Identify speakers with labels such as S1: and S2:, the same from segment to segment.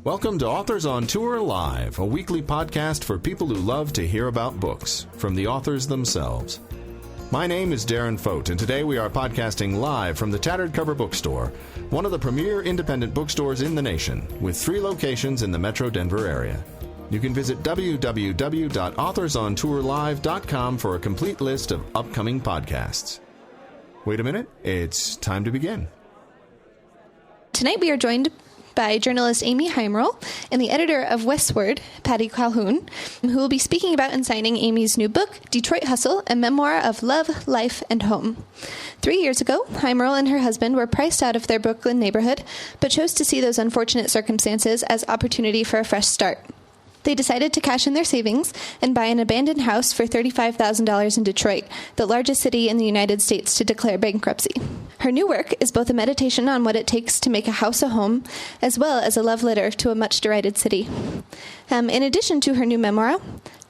S1: Welcome to Authors on Tour Live, a weekly podcast for people who love to hear about books from the authors themselves. My name is Darren Fote, and today we are podcasting live from the Tattered Cover Bookstore, one of the premier independent bookstores in the nation, with 3 locations in the Metro Denver area. You can visit www.authorsontourlive.com for a complete list of upcoming podcasts. Wait a minute, it's time to begin.
S2: Tonight we are joined by journalist Amy Haimerl and the editor of Westward, Patty Calhoun, who will be speaking about and signing Amy's new book, Detroit Hustle, a Memoir of Love, Life, and Home. 3 years ago, Haimerl and her husband were priced out of their Brooklyn neighborhood, but chose to see those unfortunate circumstances as opportunity for a fresh start. They decided to cash in their savings and buy an abandoned house for $35,000 in Detroit, the largest city in the United States to declare bankruptcy. Her new work is both a meditation on what it takes to make a house a home, as well as a love letter to a much-derided city. In addition to her new memoir,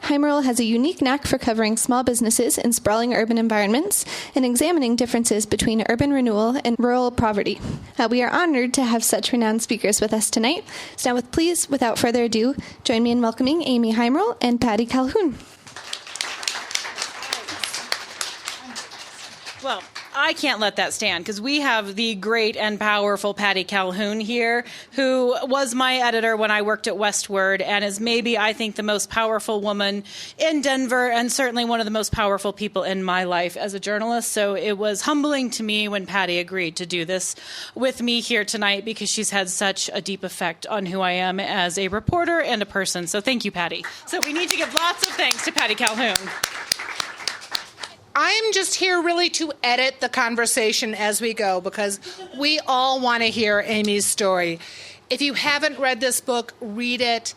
S2: Haimerl has a unique knack for covering small businesses in sprawling urban environments and examining differences between urban renewal and rural poverty. We are honored to have such renowned speakers with us tonight. So now, please, without further ado, join me in welcoming Amy Haimerl and Patty Calhoun.
S3: Well, I can't let that stand because we have the great and powerful Patty Calhoun here, who was my editor when I worked at Westward and is maybe, I think, the most powerful woman in Denver and certainly one of the most powerful people in my life as a journalist. So it was humbling to me when Patty agreed to do this with me here tonight because she's had such a deep effect on who I am as a reporter and a person. So thank you, Patty. So we need to give lots of thanks to Patty Calhoun.
S4: I'm just here really to edit the conversation as we go because we all want to hear Amy's story. If you haven't read this book, read it.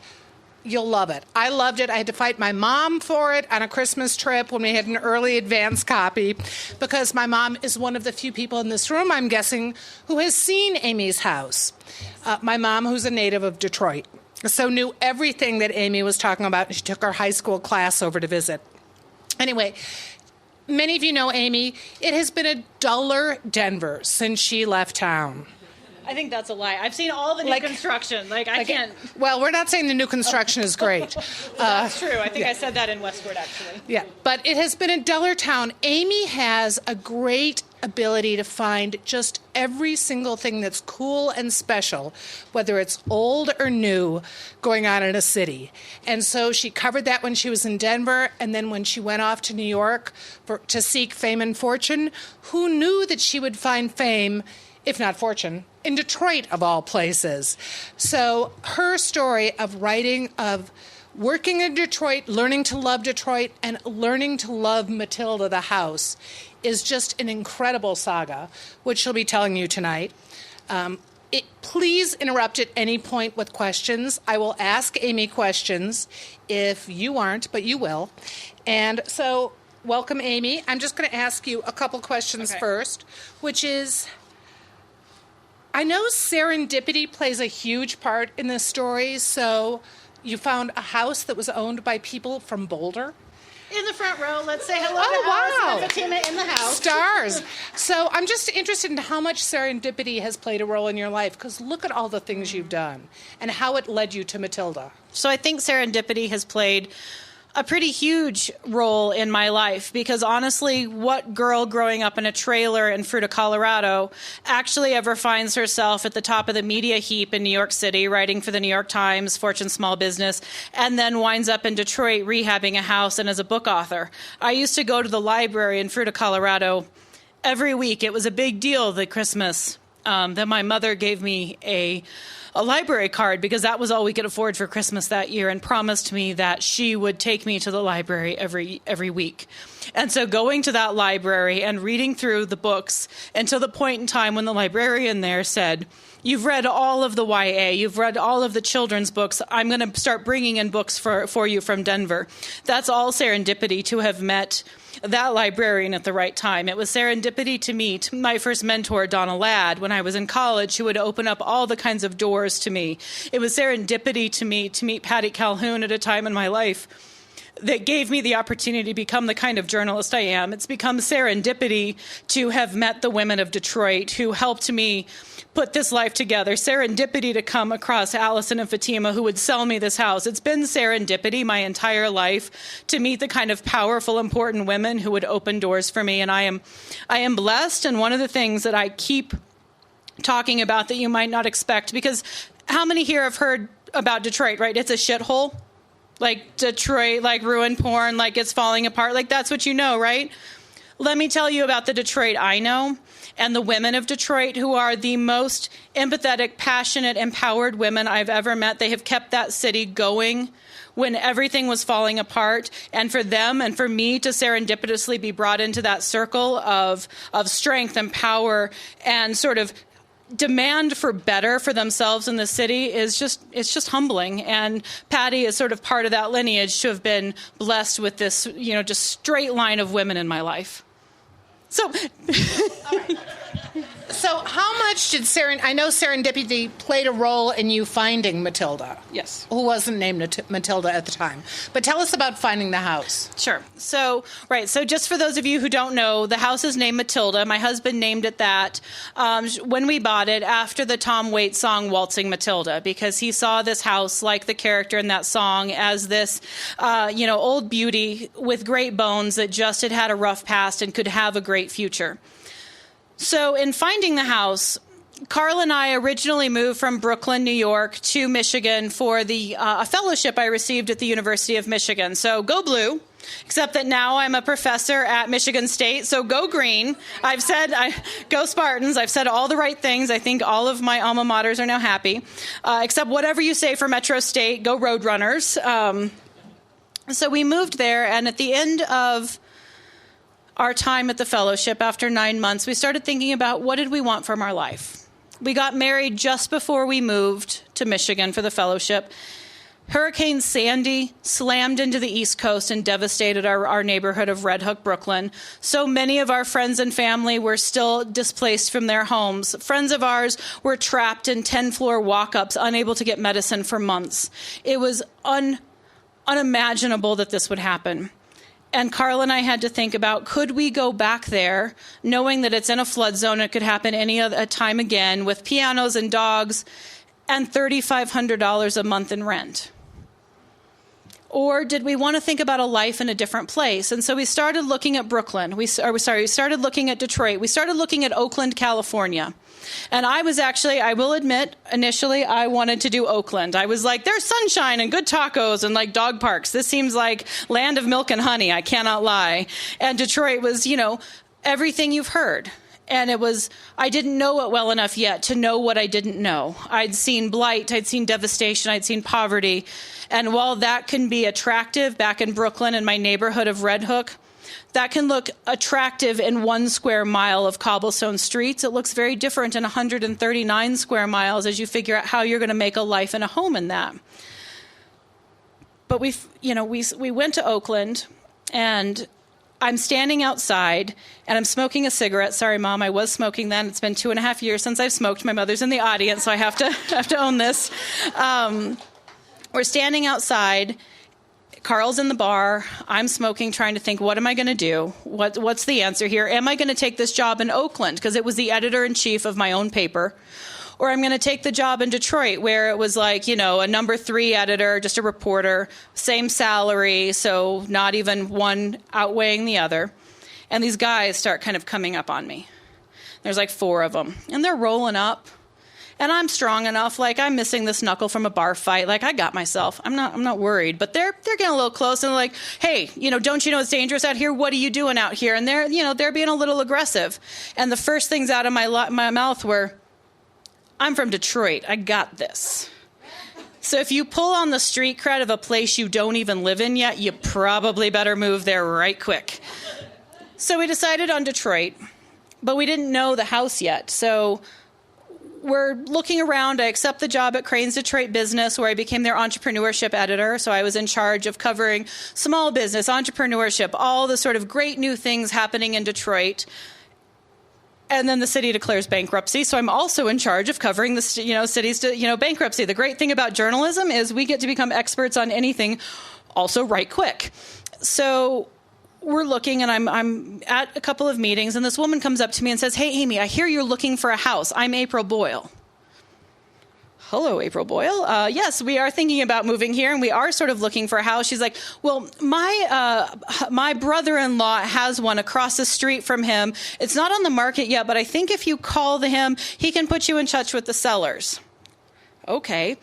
S4: You'll love it. I loved it. I had to fight my mom for it on a Christmas trip when we had an early advance copy because my mom is one of the few people in this room, I'm guessing, who has seen Amy's house. My mom, who's a native of Detroit, so knew everything that Amy was talking about, and she took her high school class over to visit. Anyway, many of you know Amy. It has been a duller Denver since she left town.
S3: I think that's a lie. I've seen all the new construction. I can't.
S4: Well, we're not saying the new construction is great.
S3: That's true. I think I said that in Westward, actually.
S4: Yeah, but it has been a duller town. Amy has a great ability to find just every single thing that's cool and special, whether it's old or new, going on in a city. And so she covered that when she was in Denver, and then when she went off to New York to seek fame and fortune, who knew that she would find fame, if not fortune, in Detroit, of all places. So her story of writing, of working in Detroit, learning to love Detroit, and learning to love Matilda the house is just an incredible saga, which she'll be telling you tonight. Please interrupt at any point with questions. I will ask Amy questions if you aren't, but you will. And so, welcome, Amy. I'm just going to ask you a couple questions first, which is, I know serendipity plays a huge part in this story, so you found a house that was owned by people from Boulder?
S3: In the front row, let's say hello to Alice and Fatima in the house.
S4: Stars. So I'm just interested in how much serendipity has played a role in your life, because look at all the things you've done and how it led you to Matilda.
S3: So I think serendipity has played a pretty huge role in my life because honestly, what girl growing up in a trailer in Fruita, Colorado actually ever finds herself at the top of the media heap in New York City, writing for the New York Times, Fortune Small Business, and then winds up in Detroit rehabbing a house and as a book author? I used to go to the library in Fruita, Colorado every week. It was a big deal that Christmas that my mother gave me a library card because that was all we could afford for Christmas that year, and promised me that she would take me to the library every week. And so going to that library and reading through the books until the point in time when the librarian there said, "You've read all of the YA, you've read all of the children's books, I'm going to start bringing in books for you from Denver." That's all serendipity to have met that librarian at the right time. It was serendipity to meet my first mentor, Donna Ladd, when I was in college, who would open up all the kinds of doors to me. It was serendipity to me to meet Patty Calhoun at a time in my life that gave me the opportunity to become the kind of journalist I am. It's become serendipity to have met the women of Detroit who helped me put this life together. Serendipity to come across Allison and Fatima who would sell me this house. It's been serendipity my entire life to meet the kind of powerful, important women who would open doors for me. And I am blessed. And one of the things that I keep talking about that you might not expect, because how many here have heard about Detroit, right? It's a shithole. Like Detroit, like ruin porn, like it's falling apart. Like that's what you know, right? Let me tell you about the Detroit I know and the women of Detroit who are the most empathetic, passionate, empowered women I've ever met. They have kept that city going when everything was falling apart. And for them and for me to serendipitously be brought into that circle of strength and power and sort of demand for better for themselves in the city it's just humbling. And Patty is sort of part of that lineage to have been blessed with this, just straight line of women in my life. So,
S4: So how much did I know serendipity played a role in you finding Matilda?
S3: Yes.
S4: Who wasn't named Matilda at the time. But tell us about finding the house.
S3: Sure. So just for those of you who don't know, the house is named Matilda. My husband named it that when we bought it after the Tom Waits song Waltzing Matilda, because he saw this house, like the character in that song, as this, old beauty with great bones that just had a rough past and could have a great future. So in finding the house, Carl and I originally moved from Brooklyn, New York to Michigan for a fellowship I received at the University of Michigan. So go blue, except that now I'm a professor at Michigan State. So go green. Go Spartans. I've said all the right things. I think all of my alma maters are now happy, except whatever you say for Metro State, go Roadrunners. So we moved there, and at the end of our time at the fellowship, after 9 months, we started thinking about what did we want from our life. We got married just before we moved to Michigan for the fellowship. Hurricane Sandy slammed into the East Coast and devastated our neighborhood of Red Hook, Brooklyn. So many of our friends and family were still displaced from their homes. Friends of ours were trapped in 10-floor walk-ups, unable to get medicine for months. It was unimaginable that this would happen. And Carl and I had to think about, could we go back there, knowing that it's in a flood zone, it could happen any other time again, with pianos and dogs and $3,500 a month in rent? Or did we want to think about a life in a different place? And so we started looking at Brooklyn. We started looking at Detroit. We started looking at Oakland, California. And I will admit, initially I wanted to do Oakland. I was like, there's sunshine and good tacos and like dog parks. This seems like land of milk and honey. I cannot lie. And Detroit was, everything you've heard. And I didn't know it well enough yet to know what I didn't know. I'd seen blight, I'd seen devastation, I'd seen poverty. And while that can be attractive back in Brooklyn in my neighborhood of Red Hook, that can look attractive in 1 square mile of cobblestone streets. It looks very different in 139 square miles as you figure out how you're going to make a life and a home in that. But we went to Oakland, and I'm standing outside, and I'm smoking a cigarette. Sorry, Mom, I was smoking then. It's been 2.5 years since I've smoked. My mother's in the audience, so I have to own this. We're standing outside. Carl's in the bar. I'm smoking, trying to think, what am I going to do? What's the answer here? Am I going to take this job in Oakland, because it was the editor-in-chief of my own paper? Or I'm going to take the job in Detroit, where it was like, a number 3 editor, just a reporter, same salary, so not even one outweighing the other. And these guys start kind of coming up on me. There's like 4 of them. And they're rolling up. And I'm strong enough, like I'm missing this knuckle from a bar fight. Like I got myself. I'm not worried. But they're getting a little close, and they're like, hey, don't you know it's dangerous out here? What are you doing out here? And they're being a little aggressive. And the first things out of my mouth were, I'm from Detroit. I got this. So if you pull on the street cred of a place you don't even live in yet, you probably better move there right quick. So we decided on Detroit, but we didn't know the house yet. So we're looking around. I accept the job at Crane's Detroit Business, where I became their entrepreneurship editor. So I was in charge of covering small business, entrepreneurship, all the sort of great new things happening in Detroit. And then the city declares bankruptcy, so I'm also in charge of covering the city's bankruptcy. The great thing about journalism is we get to become experts on anything also right quick. So we're looking, and I'm at a couple of meetings, and this woman comes up to me and says, "Hey, Amy, I hear you're looking for a house. I'm April Boyle." Hello, April Boyle. Yes, we are thinking about moving here, and we are sort of looking for a house. She's like, "Well, my brother-in-law has one across the street from him. It's not on the market yet, but I think if you call him, he can put you in touch with the sellers." Okay.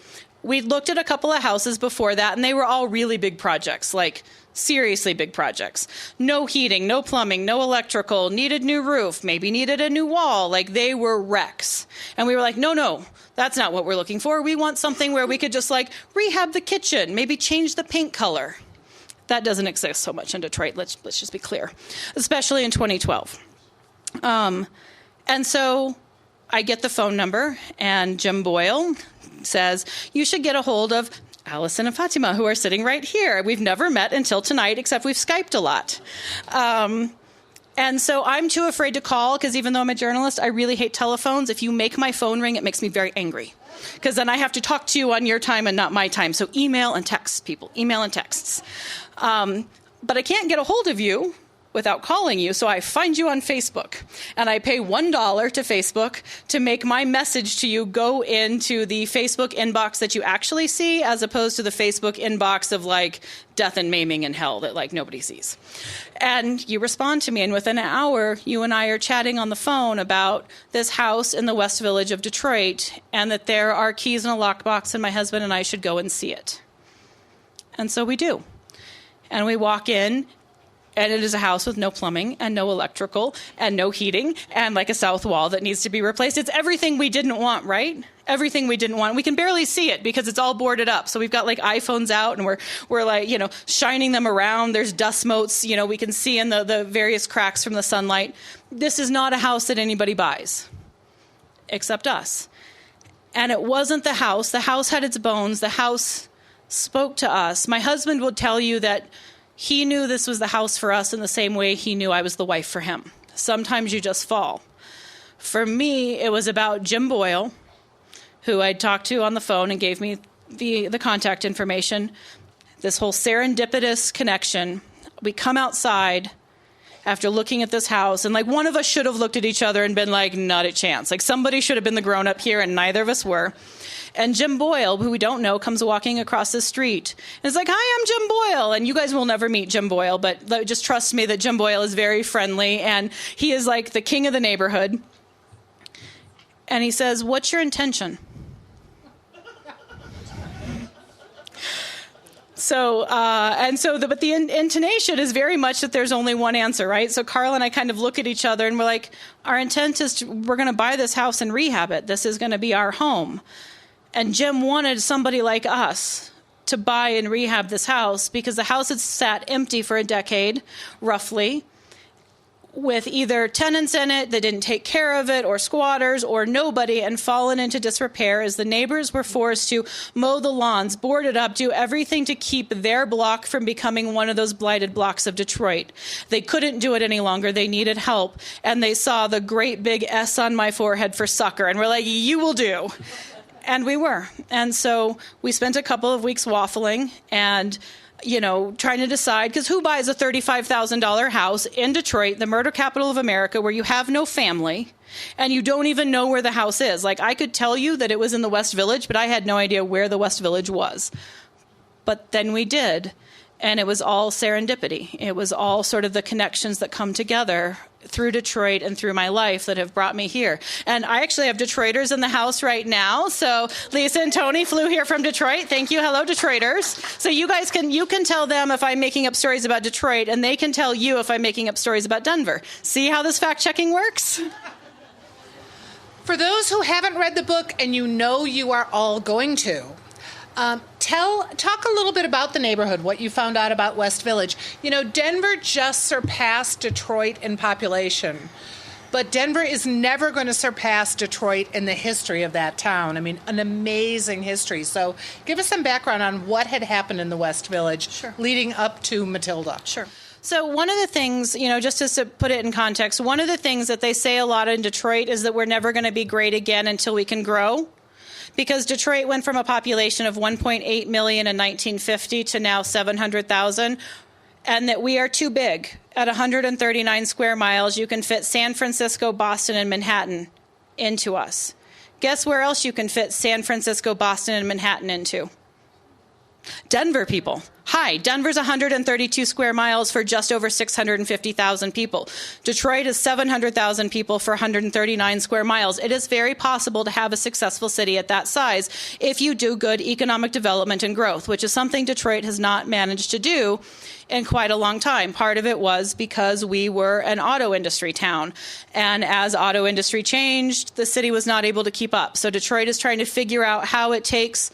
S3: We looked at a couple of houses before that, and they were all really big projects, like seriously big projects. No heating, no plumbing, no electrical, needed new roof, maybe needed a new wall. Like, they were wrecks. And we were like, no, that's not what we're looking for. We want something where we could just like rehab the kitchen, maybe change the paint color. That doesn't exist so much in Detroit, let's just be clear, especially in 2012. And so I get the phone number, and Jim Boyle says, "You should get a hold of Allison and Fatima, who are sitting right here. We've never met until tonight, except we've Skyped a lot." And so I'm too afraid to call, because even though I'm a journalist, I really hate telephones. If you make my phone ring, it makes me very angry, because then I have to talk to you on your time and not my time. So email and text, people. Email and texts. But I can't get a hold of you without calling you, so I find you on Facebook, and I pay $1 to Facebook to make my message to you go into the Facebook inbox that you actually see, as opposed to the Facebook inbox of like death and maiming and hell that like nobody sees. And you respond to me, and within an hour, you and I are chatting on the phone about this house in the West Village of Detroit, and that there are keys in a lockbox, and my husband and I should go and see it. And so we do. And we walk in, and it is a house with no plumbing and no electrical and no heating and like a south wall that needs to be replaced. It's everything we didn't want, right? Everything we didn't want. We can barely see it because it's all boarded up. So we've got like iPhones out, and we're like, shining them around. There's dust motes, we can see in the various cracks from the sunlight. This is not a house that anybody buys except us. And it wasn't the house. The house had its bones. The house spoke to us. My husband would tell you that he knew this was the house for us in the same way he knew I was the wife for him. Sometimes you just fall. For me, it was about Jim Boyle, who I'd talked to on the phone and gave me the contact information. This whole serendipitous connection. We come outside after looking at this house, and like one of us should have looked at each other and been like, not a chance. Like somebody should have been the grown-up here, and neither of us were. And Jim Boyle, who we don't know, comes walking across the street. And it's like, "Hi, I'm Jim Boyle." And you guys will never meet Jim Boyle, but just trust me that Jim Boyle is very friendly, and he is like the king of the neighborhood. And he says, "What's your intention?" But the intonation is very much that there's only one answer, right? So Carl and I kind of look at each other, and we're like, our intent is we're going to buy this house and rehab it. This is going to be our home. And Jim wanted somebody like us to buy and rehab this house, because the house had sat empty for a decade, roughly, with either tenants in it that didn't take care of it, or squatters, or nobody, and fallen into disrepair as the neighbors were forced to mow the lawns, board it up, do everything to keep their block from becoming one of those blighted blocks of Detroit. They couldn't do it any longer. They needed help. And they saw the great big S on my forehead for sucker. And we're like, "You will do." And we were. And so we spent a couple of weeks waffling and, trying to decide, because who buys a $35,000 house in Detroit, the murder capital of America, where you have no family and you don't even know where the house is? Like, I could tell you that it was in the West Village, but I had no idea where the West Village was. But then we did. And it was all serendipity. It was all sort of the connections that come together through Detroit and through my life that have brought me here. And I actually have Detroiters in the house right now. So Lisa and Tony flew here from Detroit. Thank you. Hello, Detroiters. So you can tell them if I'm making up stories about Detroit, and they can tell you if I'm making up stories about Denver. See how this fact-checking works?
S4: For those who haven't read the book, and you are all going to, talk a little bit about the neighborhood, what you found out about West Village. Denver just surpassed Detroit in population, but Denver is never going to surpass Detroit in the history of that town. I mean, an amazing history. So give us some background on what had happened in the West Village leading up to Matilda.
S3: Sure. So one of the things, just to put it in context, one of the things that they say a lot in Detroit is that we're never going to be great again until we can grow. because Detroit went from a population of 1.8 million in 1950 to now 700,000, and that we are too big. At 139 square miles, you can fit San Francisco, Boston, and Manhattan into us. Guess where else you can fit San Francisco, Boston, and Manhattan into? Denver, people. Hi, Denver's 132 square miles for just over 650,000 people. Detroit is 700,000 people for 139 square miles. It is very possible to have a successful city at that size if you do good economic development and growth, which is something Detroit has not managed to do in quite a long time. Part of it was because we were an auto industry town. And as auto industry changed, the city was not able to keep up. So Detroit is trying to figure out how it takes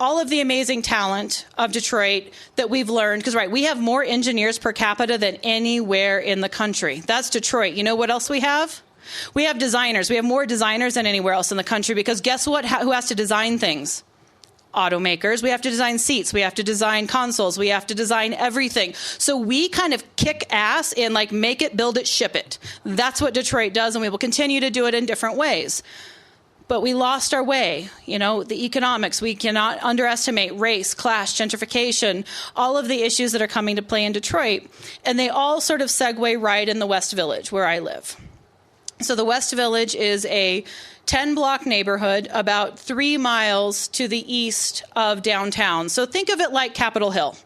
S3: all of the amazing talent of Detroit that we've learned, because, we have more engineers per capita than anywhere in the country. That's Detroit. You know what else we have? We have designers. We have more designers than anywhere else in the country, because guess what? Who has to design things? Automakers. We have to design seats. We have to design consoles. We have to design everything. So we kind of kick ass in make it, build it, ship it. That's what Detroit does, and we will continue to do it in different ways. But we lost our way. The economics, we cannot underestimate race, class, gentrification, all of the issues that are coming to play in Detroit. And they all sort of segue right in the West Village, where I live. So the West Village is a 10-block neighborhood about 3 miles to the east of downtown. So think of it like Capitol Hill.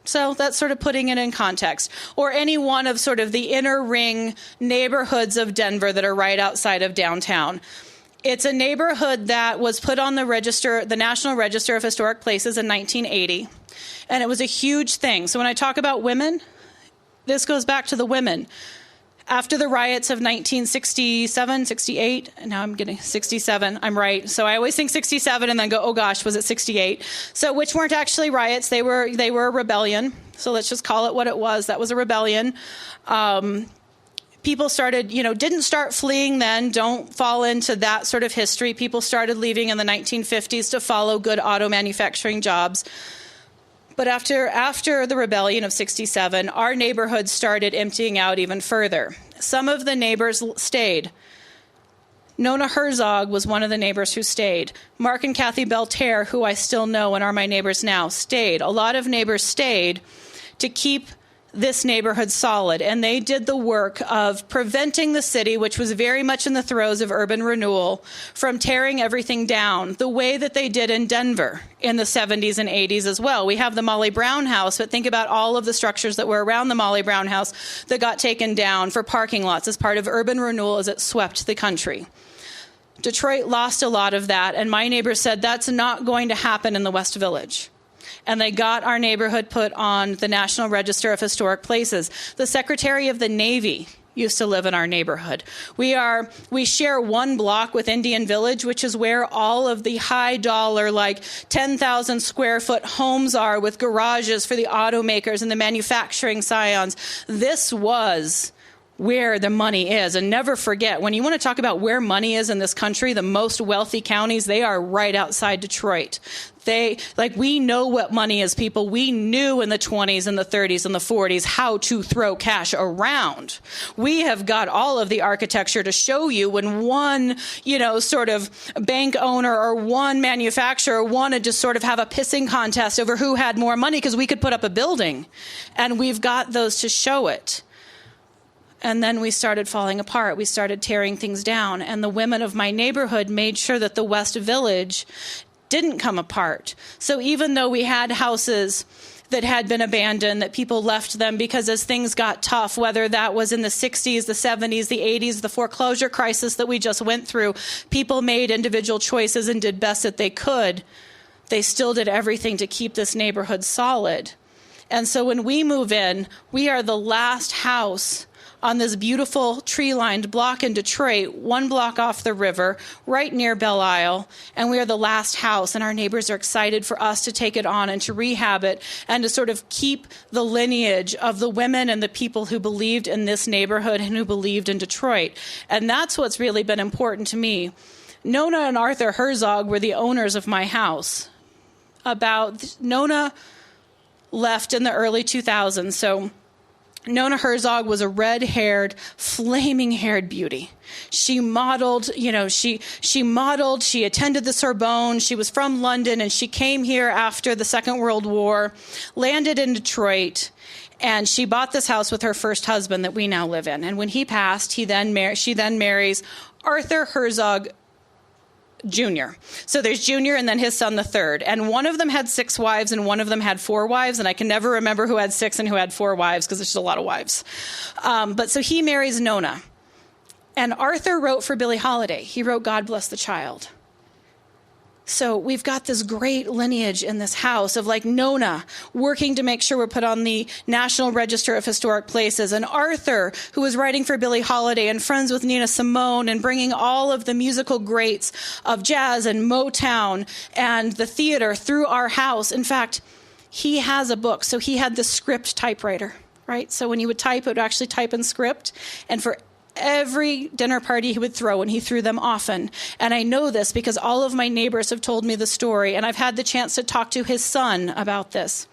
S3: So that's sort of putting it in context. Or any one of sort of the inner ring neighborhoods of Denver that are right outside of downtown. It's a neighborhood that was put on the National Register of Historic Places in 1980, and it was a huge thing. So when I talk about women, this goes back to the women. After the riots of 1967, 68, and now I'm getting 67, I'm right. So I always think 67 and then go, oh gosh, was it 68? So which weren't actually riots, they were a rebellion. So let's just call it what it was. That was a rebellion. People started, didn't start fleeing then. Don't fall into that sort of history. People started leaving in the 1950s to follow good auto manufacturing jobs. But after the rebellion of 67, our neighborhood started emptying out even further. Some of the neighbors stayed. Nona Herzog was one of the neighbors who stayed. Mark and Kathy Belterre, who I still know and are my neighbors now, stayed. A lot of neighbors stayed to keep this neighborhood solid, and they did the work of preventing the city, which was very much in the throes of urban renewal, from tearing everything down the way that they did in Denver in the 70s and 80s as well. We have the Molly Brown House, but think about all of the structures that were around the Molly Brown House that got taken down for parking lots as part of urban renewal as it swept the country. Detroit lost a lot of that, and my neighbors said that's not going to happen in the West Village. And they got our neighborhood put on the National Register of Historic Places. The Secretary of the Navy used to live in our neighborhood. We share one block with Indian Village, which is where all of the high dollar, 10,000 square foot homes are with garages for the automakers and the manufacturing scions. This was where the money is. And never forget, when you want to talk about where money is in this country, the most wealthy counties, they are right outside Detroit. We know what money is, people. We knew in the 20s and the 30s and the 40s how to throw cash around. We have got all of the architecture to show you when one, sort of bank owner or one manufacturer wanted to sort of have a pissing contest over who had more money because we could put up a building. And we've got those to show it. And then we started falling apart. We started tearing things down. And the women of my neighborhood made sure that the West Village didn't come apart. So even though we had houses that had been abandoned, that people left them because as things got tough, whether that was in the 60s, the 70s, the 80s, the foreclosure crisis that we just went through, people made individual choices and did best that they could. They still did everything to keep this neighborhood solid. And so when we move in, we are the last house on this beautiful tree-lined block in Detroit, 1 block off the river, right near Belle Isle, and we are the last house, and our neighbors are excited for us to take it on and to rehab it and to sort of keep the lineage of the women and the people who believed in this neighborhood and who believed in Detroit. And that's what's really been important to me. Nona and Arthur Herzog were the owners of my house. Nona left in the early 2000s, so Nona Herzog was a red-haired, flaming-haired beauty. She modeled, she modeled, she attended the Sorbonne, she was from London, and she came here after the Second World War, landed in Detroit, and she bought this house with her first husband that we now live in. And when he passed, she then marries Arthur Herzog Jr. So there's Junior and then his son, the third. And one of them had 6 wives and one of them had 4 wives. And I can never remember who had 6 and who had 4 wives because there's just a lot of wives. But so he marries Nona. And Arthur wrote for Billie Holiday. He wrote God Bless the Child. So we've got this great lineage in this house of like Nona working to make sure we're put on the National Register of Historic Places, and Arthur, who was writing for Billie Holiday and friends with Nina Simone and bringing all of the musical greats of jazz and Motown and the theater through our house. In fact, he has a book. So he had the script typewriter, right? So when he would type, it would actually type in script. And for every dinner party he would throw, and he threw them often. And I know this because all of my neighbors have told me the story, and I've had the chance to talk to his son about this.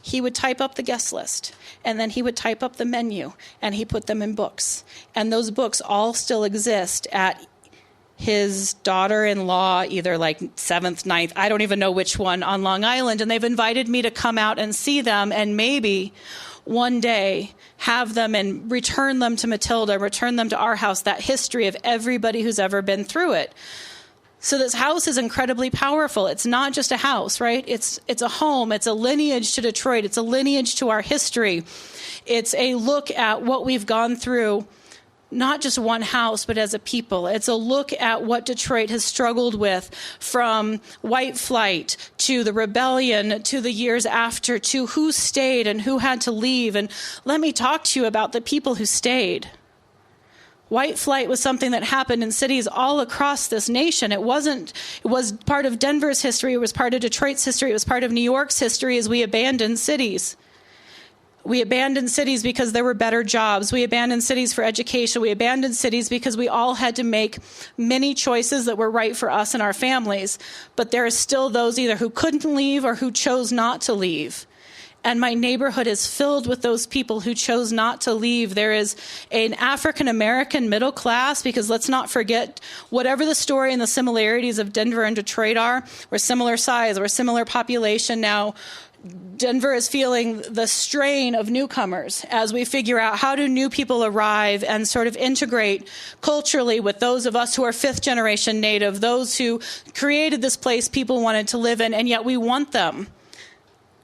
S3: He would type up the guest list, and then he would type up the menu, and he put them in books. And those books all still exist at his daughter-in-law, either like 7th, 9th, I don't even know which one, on Long Island. And they've invited me to come out and see them, and maybe one day have them and return them to Matilda, return them to our house, that history of everybody who's ever been through it. So this house is incredibly powerful. It's not just a house, right? It's a home. It's a lineage to Detroit. It's a lineage to our history. It's a look at what we've gone through, not just one house, but as a people. It's a look at what Detroit has struggled with, from white flight to the rebellion to the years after, to who stayed and who had to leave. And let me talk to you about the people who stayed. White flight was something that happened in cities all across this nation. It was part of Denver's history. It was part of Detroit's history. It was part of New York's history as we abandoned cities. We abandoned cities because there were better jobs. We abandoned cities for education. We abandoned cities because we all had to make many choices that were right for us and our families. But there are still those either who couldn't leave or who chose not to leave. And my neighborhood is filled with those people who chose not to leave. There is an African-American middle class, because let's not forget, whatever the story and the similarities of Denver and Detroit are, we're similar size, we're similar population now. Denver is feeling the strain of newcomers as we figure out how do new people arrive and sort of integrate culturally with those of us who are 5th generation native, those who created this place people wanted to live in, and yet we want them.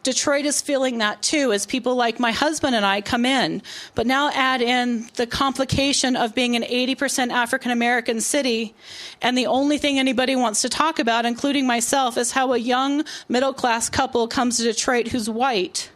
S3: Detroit is feeling that too as people like my husband and I come in. But now add in the complication of being an 80% African-American city, and the only thing anybody wants to talk about, including myself, is how a young middle-class couple comes to Detroit who's white,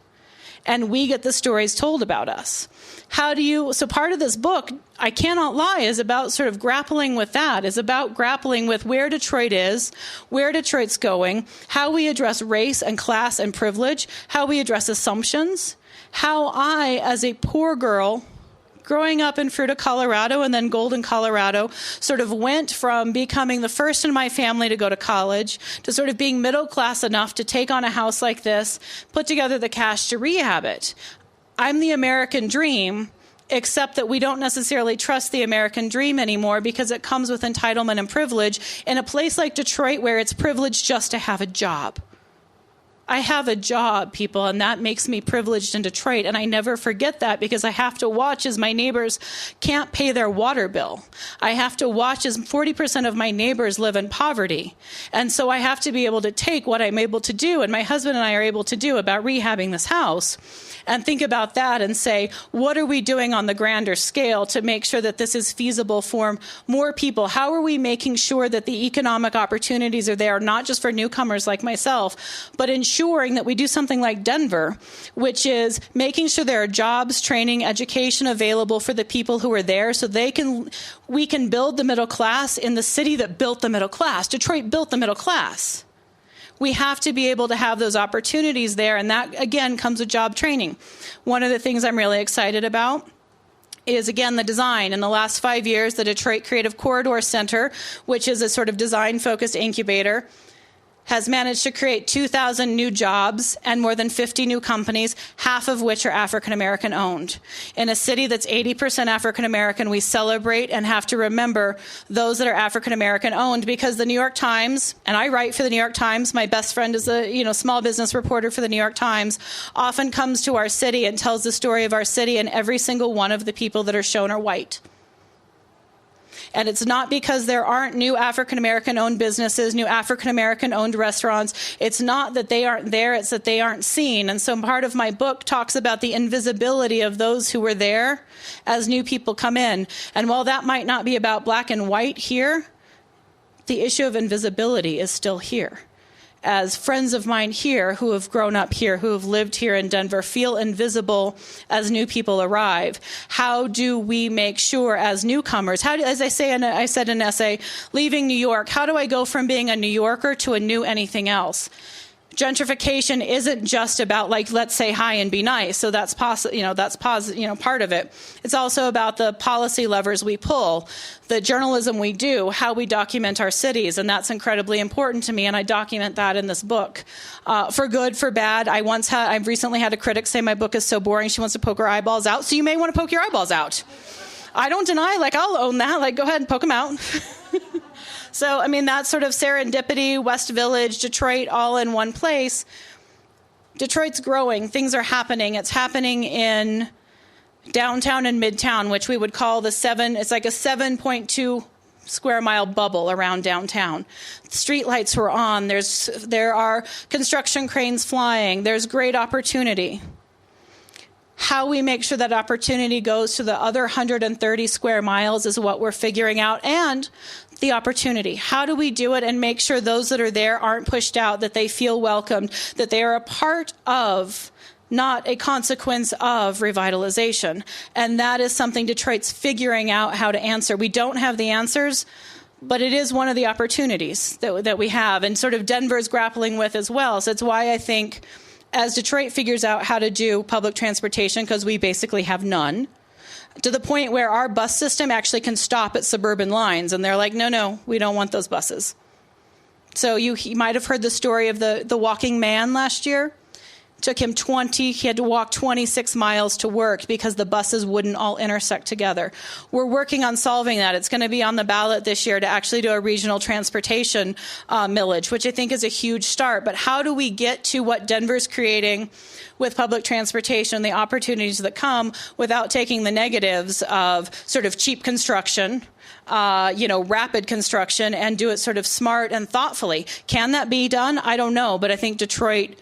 S3: and we get the stories told about us. So part of this book, I cannot lie, is about sort of grappling with that, is about grappling with where Detroit is, where Detroit's going, how we address race and class and privilege, how we address assumptions, how I, as a poor girl, growing up in Fruita, Colorado, and then Golden, Colorado, sort of went from becoming the first in my family to go to college to sort of being middle class enough to take on a house like this, put together the cash to rehab it. I'm the American dream, except that we don't necessarily trust the American dream anymore because it comes with entitlement and privilege in a place like Detroit where it's privileged just to have a job. I have a job, people, and that makes me privileged in Detroit. And I never forget that because I have to watch as my neighbors can't pay their water bill. I have to watch as 40% of my neighbors live in poverty. And so I have to be able to take what I'm able to do, and my husband and I are able to do about rehabbing this house, and think about that and say, what are we doing on the grander scale to make sure that this is feasible for more people? How are we making sure that the economic opportunities are there, not just for newcomers like myself, but ensuring that we do something like Denver, which is making sure there are jobs, training, education available for the people who are there so we can build the middle class in the city that built the middle class. Detroit built the middle class. We have to be able to have those opportunities there, and that, again, comes with job training. One of the things I'm really excited about is, again, the design. In the last 5 years, the Detroit Creative Corridor Center, which is a sort of design-focused incubator, has managed to create 2,000 new jobs and more than 50 new companies, half of which are African-American owned. In a city that's 80% African-American, we celebrate and have to remember those that are African-American owned, because the New York Times, and I write for the New York Times, my best friend is a small business reporter for the New York Times, often comes to our city and tells the story of our city, and every single one of the people that are shown are white. And it's not because there aren't new African-American owned businesses, new African-American owned restaurants. It's not that they aren't there, it's that they aren't seen. And so part of my book talks about the invisibility of those who were there as new people come in. And while that might not be about black and white here, the issue of invisibility is still here. As friends of mine here who have grown up here, who have lived here in Denver, feel invisible as new people arrive. How do we make sure as newcomers, as I said in an essay, leaving New York, how do I go from being a New Yorker to a new anything else? Gentrification isn't just about, like, let's say hi and be nice. So that's part of it. It's also about the policy levers we pull, the journalism we do, how we document our cities, and that's incredibly important to me. And I document that in this book, for good, for bad. I've recently had a critic say my book is so boring she wants to poke her eyeballs out. So you may want to poke your eyeballs out. I don't deny. I'll own that. Go ahead and poke them out. So, that sort of serendipity, West Village, Detroit, all in one place. Detroit's growing. Things are happening. It's happening in downtown and midtown, which we would call it's like a 7.2 square mile bubble around downtown. Streetlights were on. There are construction cranes flying. There's great opportunity. How we make sure that opportunity goes to the other 130 square miles is what we're figuring out, and the opportunity. How do we do it and make sure those that are there aren't pushed out, that they feel welcomed, that they are a part of, not a consequence of, revitalization? And that is something Detroit's figuring out how to answer. We don't have the answers, but it is one of the opportunities that we have, and sort of Denver's grappling with as well. So it's why I think as Detroit figures out how to do public transportation, because we basically have none, to the point where our bus system actually can stop at suburban lines, and they're like, no, we don't want those buses. So you might have heard the story of the walking man last year. Took him he had to walk 26 miles to work because the buses wouldn't all intersect together. We're working on solving that. It's going to be on the ballot this year to actually do a regional transportation millage, which I think is a huge start. But how do we get to what Denver's creating with public transportation, the opportunities that come, without taking the negatives of sort of cheap construction, rapid construction, and do it sort of smart and thoughtfully? Can that be done? I don't know, but I think Detroit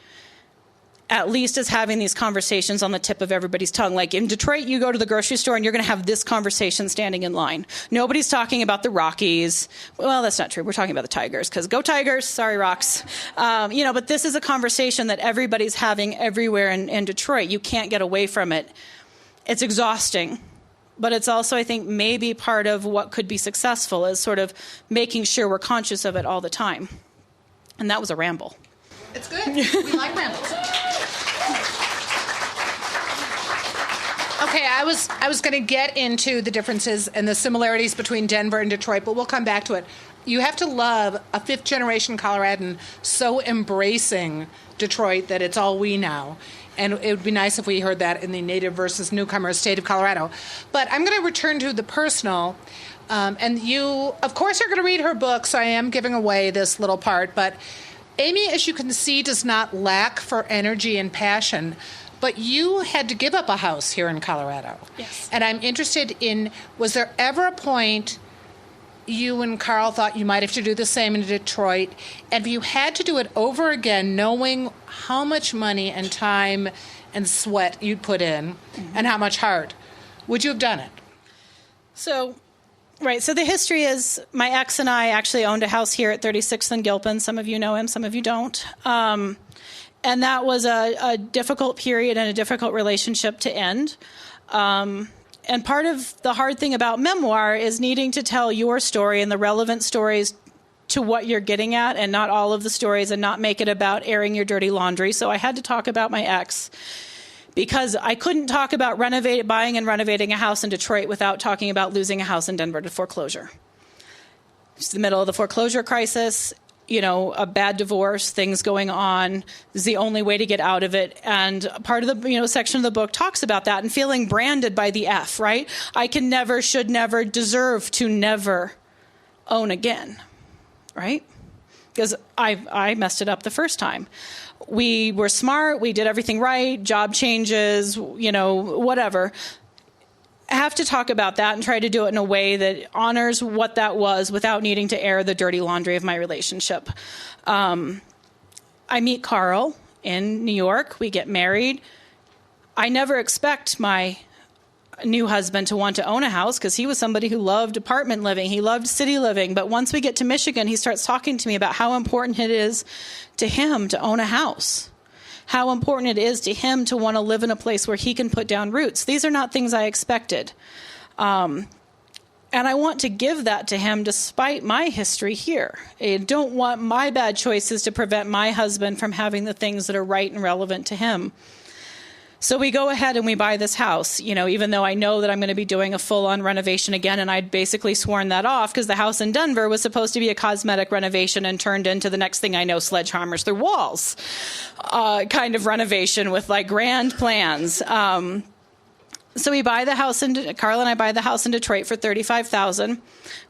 S3: at least is having these conversations on the tip of everybody's tongue. Like in Detroit, you go to the grocery store and you're going to have this conversation standing in line. Nobody's talking about the Rockies. Well, that's not true. We're talking about the Tigers, because go Tigers. Sorry, Rocks. But this is a conversation that everybody's having everywhere in Detroit. You can't get away from it. It's exhausting. But it's also, I think, maybe part of what could be successful is sort of making sure we're conscious of it all the time. And that was a ramble.
S4: It's good. We like rambles. Okay, I was going to get into the differences and the similarities between Denver and Detroit, but we'll come back to it. You have to love a fifth-generation Coloradan so embracing Detroit that it's all we know. And it would be nice if we heard that in the native versus newcomer state of Colorado. But I'm going to return to the personal. And you, of course, are going to read her book, so I am giving away this little part. But Amy, as you can see, does not lack for energy and passion. But you had to give up a house here in Colorado.
S3: Yes.
S4: And I'm interested in, was there ever a point you and Carl thought you might have to do the same in Detroit? And if you had to do it over again, knowing how much money and time and sweat you'd put in, and how much heart, would you have done it?
S3: So the history is my ex and I actually owned a house here at 36th and Gilpin. Some of you know him, some of you don't. And that was a difficult period and a difficult relationship to end. And part of the hard thing about memoir is needing to tell your story and the relevant stories to what you're getting at, and not all of the stories, and not make it about airing your dirty laundry. So I had to talk about my ex, because I couldn't talk about buying and renovating a house in Detroit without talking about losing a house in Denver to foreclosure. It's the middle of the foreclosure crisis. a bad divorce, things going on is the only way to get out of it. And part of the, section of the book talks about that and feeling branded by the F, right? I can never, should never, deserve to never own again, right? Because I messed it up the first time. We were smart. We did everything right. Job changes, whatever. I have to talk about that and try to do it in a way that honors what that was without needing to air the dirty laundry of my relationship. I meet Carl in New York. We get married. I never expect my new husband to want to own a house because he was somebody who loved apartment living. He loved city living. But once we get to Michigan, he starts talking to me about how important it is to him to own a house. How important it is to him to want to live in a place where he can put down roots. These are not things I expected. And I want to give that to him despite my history here. I don't want my bad choices to prevent my husband from having the things that are right and relevant to him. So we go ahead and we buy this house, even though I know that I'm going to be doing a full-on renovation again, and I'd basically sworn that off because the house in Denver was supposed to be a cosmetic renovation and turned into the next thing I know, sledgehammers through walls kind of renovation with grand plans. So we buy the house Carl and I buy the house in Detroit for $35,000.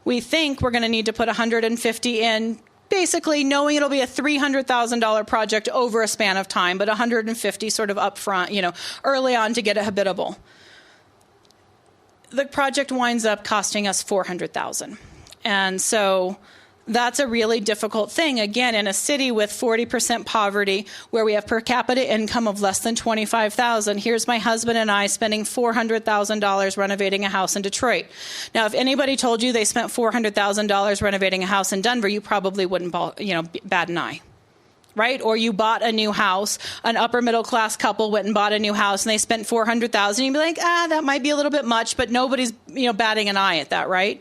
S3: We think we're going to need to put $150,000 in, basically knowing it'll be a $300,000 project over a span of time, but $150,000 sort of upfront, early on to get it habitable. The project winds up costing us $400,000. And so that's a really difficult thing. Again, in a city with 40% poverty, where we have per capita income of less than $25,000, here's my husband and I spending $400,000 renovating a house in Detroit. Now, if anybody told you they spent $400,000 renovating a house in Denver, you probably wouldn't, bat an eye, right? Or you bought a new house, an upper middle class couple went and bought a new house and they spent $400,000. You'd be like, that might be a little bit much, but nobody's, batting an eye at that, right?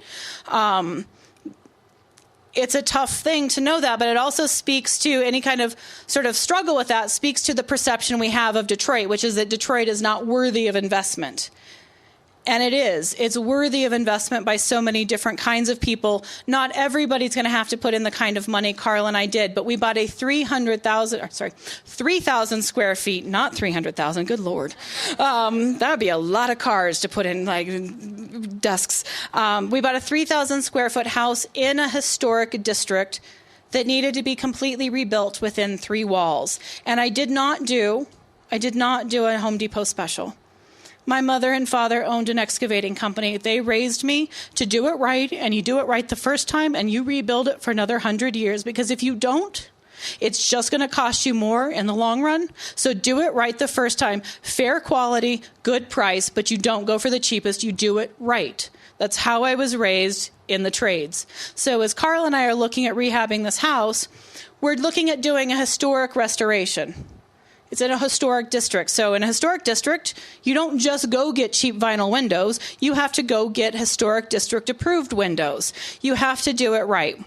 S3: It's a tough thing to know that, but it also speaks to any kind of sort of struggle with that, speaks to the perception we have of Detroit, which is that Detroit is not worthy of investment. And it is. It's worthy of investment by so many different kinds of people. Not everybody's going to have to put in the kind of money Carl and I did, but we bought a 3,000 square feet, not 300,000. Good Lord. That would be a lot of cars to put in, desks. We bought a 3,000 square foot house in a historic district that needed to be completely rebuilt within 3 walls. And I did not do a Home Depot special. My mother and father owned an excavating company. They raised me to do it right, and you do it right the first time, and you rebuild it for another 100 years, because if you don't, it's just going to cost you more in the long run. So do it right the first time. Fair quality, good price, but you don't go for the cheapest. You do it right. That's how I was raised in the trades. So as Carl and I are looking at rehabbing this house, we're looking at doing a historic restoration. It's in a historic district. So in a historic district, you don't just go get cheap vinyl windows. You have to go get historic district approved windows. You have to do it right.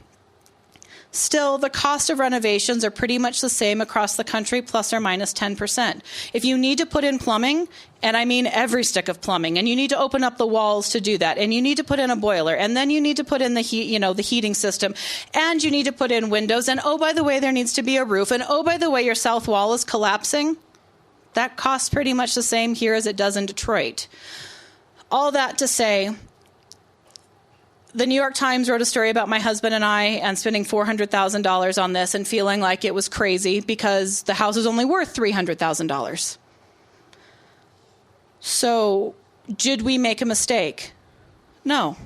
S3: Still, the cost of renovations are pretty much the same across the country, plus or minus 10%. If you need to put in plumbing, and I mean every stick of plumbing, and you need to open up the walls to do that, and you need to put in a boiler, and then you need to put in the heat, the heating system, and you need to put in windows, and oh, by the way, there needs to be a roof, and oh, by the way, your south wall is collapsing, that costs pretty much the same here as it does in Detroit. All that to say, the New York Times wrote a story about my husband and I and spending $400,000 on this and feeling like it was crazy because the house is only worth $300,000. So did we make a mistake? No.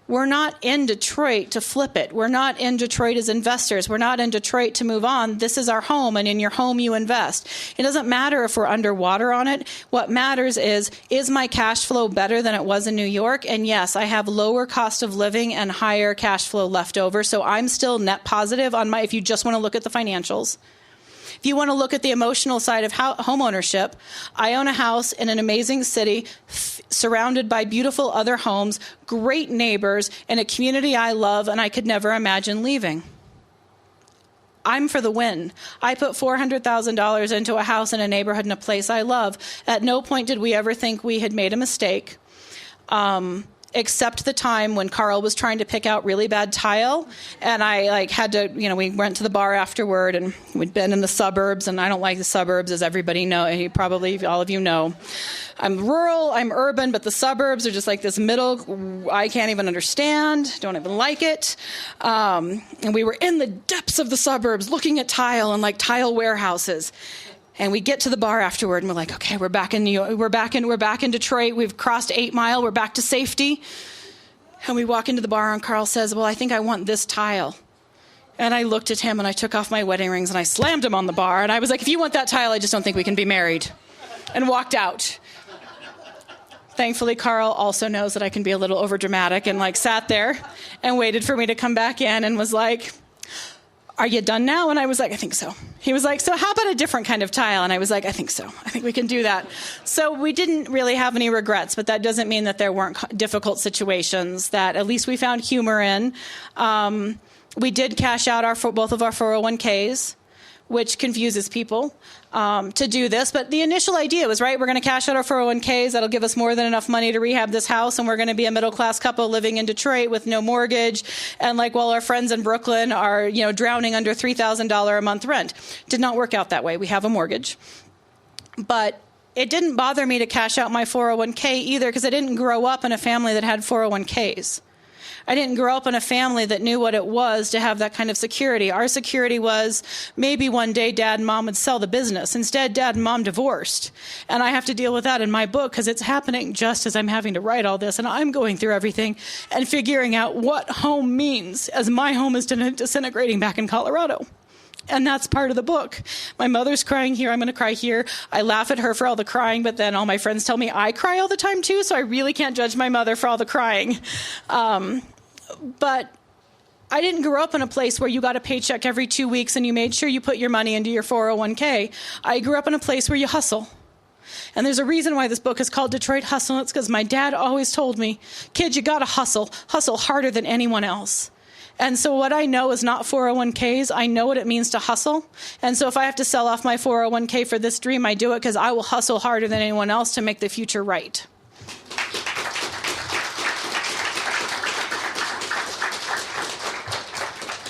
S3: We're not in Detroit to flip it. We're not in Detroit as investors. We're not in Detroit to move on. This is our home, and in your home you invest. It doesn't matter if we're underwater on it. What matters is my cash flow better than it was in New York? And yes, I have lower cost of living and higher cash flow left over, so I'm still net positive on if you just want to look at the financials. If you want to look at the emotional side of home ownership, I own a house in an amazing city surrounded by beautiful other homes, great neighbors, and a community I love and I could never imagine leaving. I'm for the win. I put $400,000 into a house in a neighborhood in a place I love. At no point did we ever think we had made a mistake. except the time when Carl was trying to pick out really bad tile. And I had to, we went to the bar afterward, and we'd been in the suburbs, and I don't like the suburbs, as everybody know. Probably all of you know. I'm rural, I'm urban, but the suburbs are just like this middle, I can't even understand, don't even like it. And we were in the depths of the suburbs looking at tile and like tile warehouses. And we get to the bar afterward, and we're like, okay, we're back in New York. We're back in Detroit. We've crossed 8 Mile. We're back to safety. And we walk into the bar, and Carl says, well, I think I want this tile. And I looked at him, and I took off my wedding rings, and I slammed him on the bar. And I was like, if you want that tile, I just don't think we can be married. And walked out. Thankfully, Carl also knows that I can be a little overdramatic, and sat there and waited for me to come back in and was like, are you done now? And I was like, I think so. He was like, so how about a different kind of tile? And I was like, I think so. I think we can do that. So we didn't really have any regrets, but that doesn't mean that there weren't difficult situations that at least we found humor in. We did cash out both of our 401ks, which confuses people to do this. But the initial idea was, right, we're going to cash out our 401ks. That'll give us more than enough money to rehab this house, and we're going to be a middle-class couple living in Detroit with no mortgage. And while our friends in Brooklyn are, drowning under $3,000 a month rent. Did not work out that way. We have a mortgage. But it didn't bother me to cash out my 401k either, because I didn't grow up in a family that had 401ks. I didn't grow up in a family that knew what it was to have that kind of security. Our security was maybe one day Dad and Mom would sell the business. Instead, Dad and Mom divorced. And I have to deal with that in my book because it's happening just as I'm having to write all this. And I'm going through everything and figuring out what home means as my home is disintegrating back in Colorado. And that's part of the book. My mother's crying here. I'm going to cry here. I laugh at her for all the crying, but then all my friends tell me I cry all the time too, so I really can't judge my mother for all the crying. But I didn't grow up in a place where you got a paycheck every 2 weeks and you made sure you put your money into your 401k. I grew up in a place where you hustle. And there's a reason why this book is called Detroit Hustle. It's because my dad always told me, kid, you got to hustle harder than anyone else. And so what I know is not 401ks. I know what it means to hustle. And so if I have to sell off my 401k for this dream, I do it because I will hustle harder than anyone else to make the future right.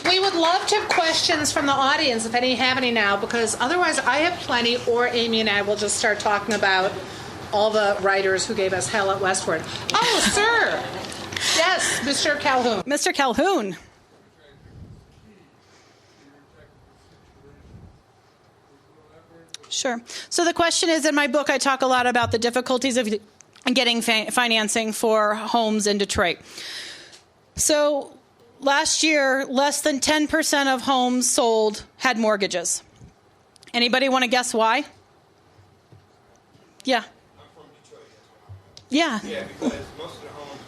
S4: We would love to have questions from the audience, if any have any now, because otherwise I have plenty, or Amy and I will just start talking about all the writers who gave us hell at Westward. Oh, sir. Yes, Mr. Calhoun.
S3: Mr. Calhoun. Sure. So the question is, in my book, I talk a lot about the difficulties of getting financing for homes in Detroit. So last year, less than 10% of homes sold had mortgages. Anybody want to guess why? Yeah.
S5: I'm from Detroit.
S3: Yeah.
S5: Yeah, because most of the homes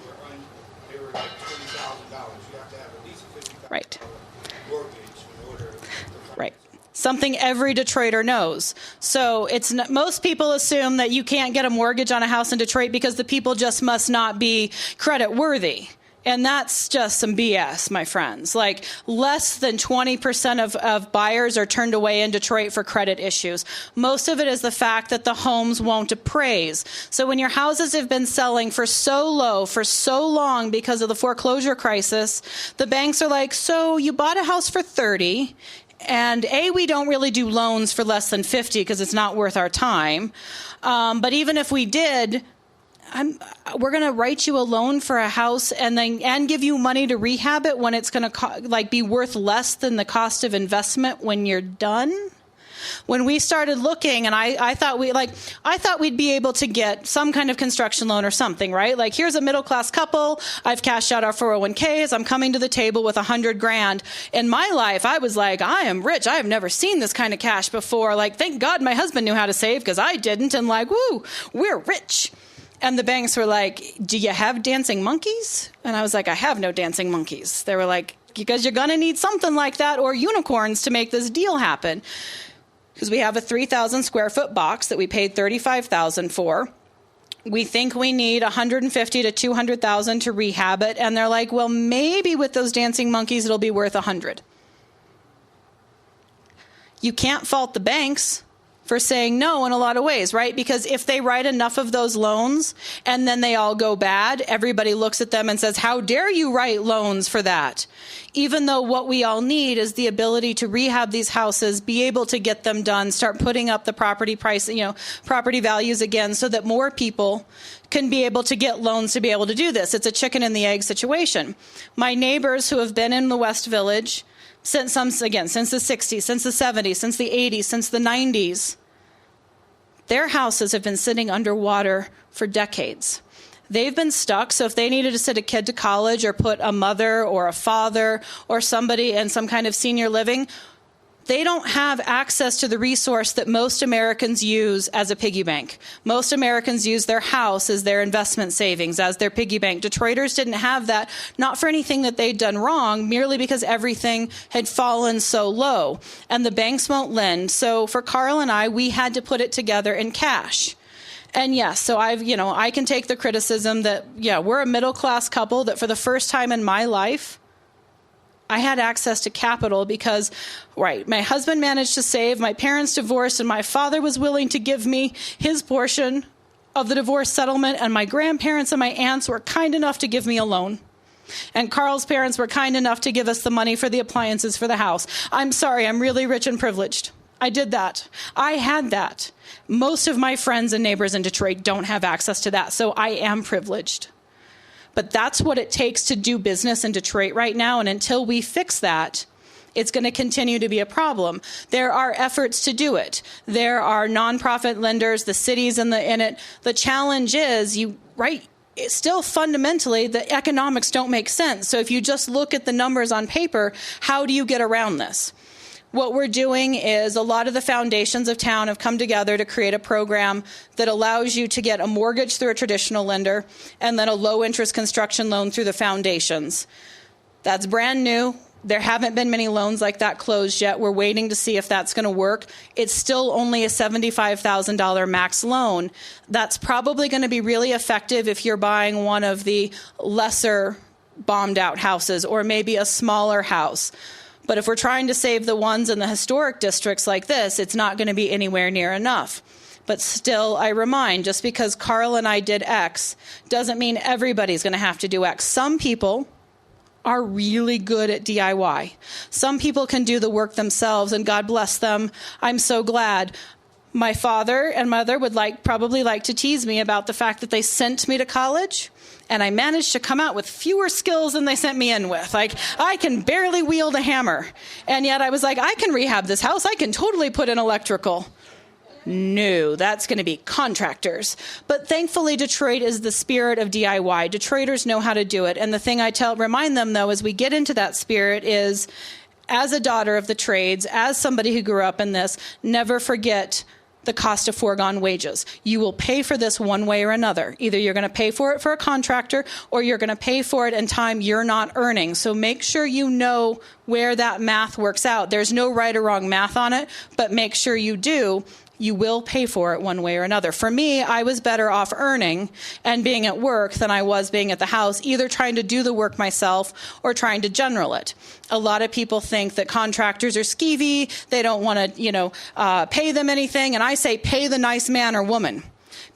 S5: were like $20,000. You have to have at least a $50,000
S3: Right.
S5: mortgage in order to
S3: Right. Something every Detroiter knows. So most people assume that you can't get a mortgage on a house in Detroit because the people just must not be credit worthy. And that's just some BS, my friends. Less than 20% of buyers are turned away in Detroit for credit issues. Most of it is the fact that the homes won't appraise. So when your houses have been selling for so low for so long because of the foreclosure crisis, the banks are like, so you bought a house for 30, and we don't really do loans for less than 50 because it's not worth our time. But even if we did, we're going to write you a loan for a house and give you money to rehab it when it's going to be worth less than the cost of investment when you're done. When we started looking, and I thought we'd be able to get some kind of construction loan or something, right? Here's a middle class couple. I've cashed out our 401ks. I'm coming to the table with $100,000. In my life, I was like, I am rich. I have never seen this kind of cash before. Thank God my husband knew how to save because I didn't. And woo, we're rich. And the banks were like, do you have dancing monkeys? And I was like, I have no dancing monkeys. They were like, because you're going to need something like that or unicorns to make this deal happen. Because we have a 3,000 square foot box that we paid $35,000 for. We think we need $150,000 to $200,000 to rehab it. And they're like, well, maybe with those dancing monkeys, it'll be worth $100,000. You can't fault the banks. for saying no in a lot of ways, right? Because if they write enough of those loans and then they all go bad, everybody looks at them and says, how dare you write loans for that? Even though what we all need is the ability to rehab these houses, be able to get them done, start putting up the property price, property values again, so that more people can be able to get loans to be able to do this. It's a chicken and the egg situation. My neighbors who have been in the West Village since the 60s, since the 70s, since the 80s, since the 90s, their houses have been sitting underwater for decades. They've been stuck, so if they needed to send a kid to college or put a mother or a father or somebody in some kind of senior living, they don't have access to the resource that most Americans use as a piggy bank. Most Americans use their house as their investment savings, as their piggy bank. Detroiters didn't have that, not for anything that they'd done wrong, merely because everything had fallen so low. And the banks won't lend. So for Carl and I, we had to put it together in cash. And yes, so I can take the criticism that, we're a middle-class couple that for the first time in my life, I had access to capital because, my husband managed to save, my parents divorced, and my father was willing to give me his portion of the divorce settlement, and my grandparents and my aunts were kind enough to give me a loan. And Carl's parents were kind enough to give us the money for the appliances for the house. I'm sorry, I'm really rich and privileged. I did that. I had that. Most of my friends and neighbors in Detroit don't have access to that, so I am privileged. But that's what it takes to do business in Detroit right now. And until we fix that, it's going to continue to be a problem. There are efforts to do it. There are nonprofit lenders, the cities in it. The challenge is, still fundamentally, the economics don't make sense. So if you just look at the numbers on paper, how do you get around this? What we're doing is a lot of the foundations of town have come together to create a program that allows you to get a mortgage through a traditional lender and then a low-interest construction loan through the foundations. That's brand new. There haven't been many loans like that closed yet. We're waiting to see if that's going to work. It's still only a $75,000 max loan. That's probably going to be really effective if you're buying one of the lesser bombed-out houses or maybe a smaller house. But if we're trying to save the ones in the historic districts like this, it's not going to be anywhere near enough. But still, I remind, just because Carl and I did X doesn't mean everybody's going to have to do X. Some people are really good at DIY. Some people can do the work themselves, and God bless them. I'm so glad. My father and mother would probably like to tease me about the fact that they sent me to college, and I managed to come out with fewer skills than they sent me in with. I can barely wield a hammer. And yet I was like, I can rehab this house. I can totally put in electrical. No, that's going to be contractors. But thankfully, Detroit is the spirit of DIY. Detroiters know how to do it. And the thing I remind them, though, as we get into that spirit is, as a daughter of the trades, as somebody who grew up in this, never forget the cost of foregone wages. You will pay for this one way or another. Either you're going to pay for it for a contractor or you're going to pay for it in time you're not earning. So make sure you know where that math works out. There's no right or wrong math on it, but make sure you do. You will pay for it one way or another. For me, I was better off earning and being at work than I was being at the house, either trying to do the work myself or trying to general it. A lot of people think that contractors are skeevy. They don't want to, pay them anything. And I say, pay the nice man or woman.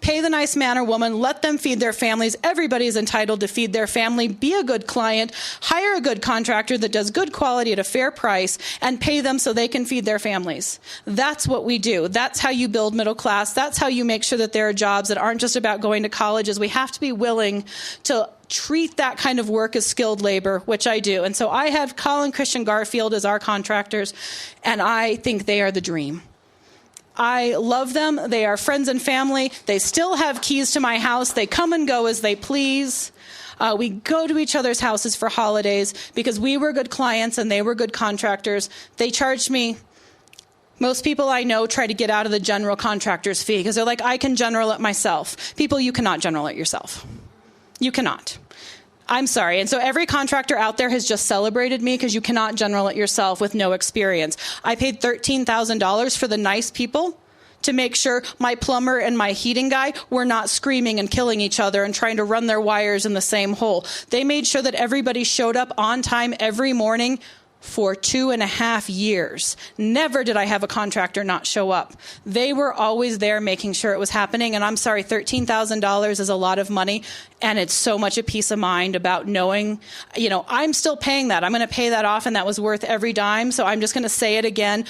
S3: Pay the nice man or woman, let them feed their families. Everybody is entitled to feed their family. Be a good client, hire a good contractor that does good quality at a fair price, and pay them so they can feed their families. That's what we do. That's how you build middle class. That's how you make sure that there are jobs that aren't just about going to colleges. We have to be willing to treat that kind of work as skilled labor, which I do. And so I have Colin Christian Garfield as our contractors, and I think they are the dream. I love them. They are friends and family. They still have keys to my house. They come and go as they please. We go to each other's houses for holidays because we were good clients and they were good contractors. They charged me. Most people I know try to get out of the general contractor's fee because they're like, I can general it myself. People, you cannot general it yourself. You cannot. I'm sorry. And so every contractor out there has just celebrated me because you cannot general it yourself with no experience. I paid $13,000 for the nice people to make sure my plumber and my heating guy were not screaming and killing each other and trying to run their wires in the same hole. They made sure that everybody showed up on time every morning for 2.5 years. Never did I have a contractor not show up. They were always there making sure it was happening. And I'm sorry, $13,000 is a lot of money. And it's so much a peace of mind about knowing, I'm still paying that. I'm going to pay that off, and that was worth every dime. So I'm just going to say it again.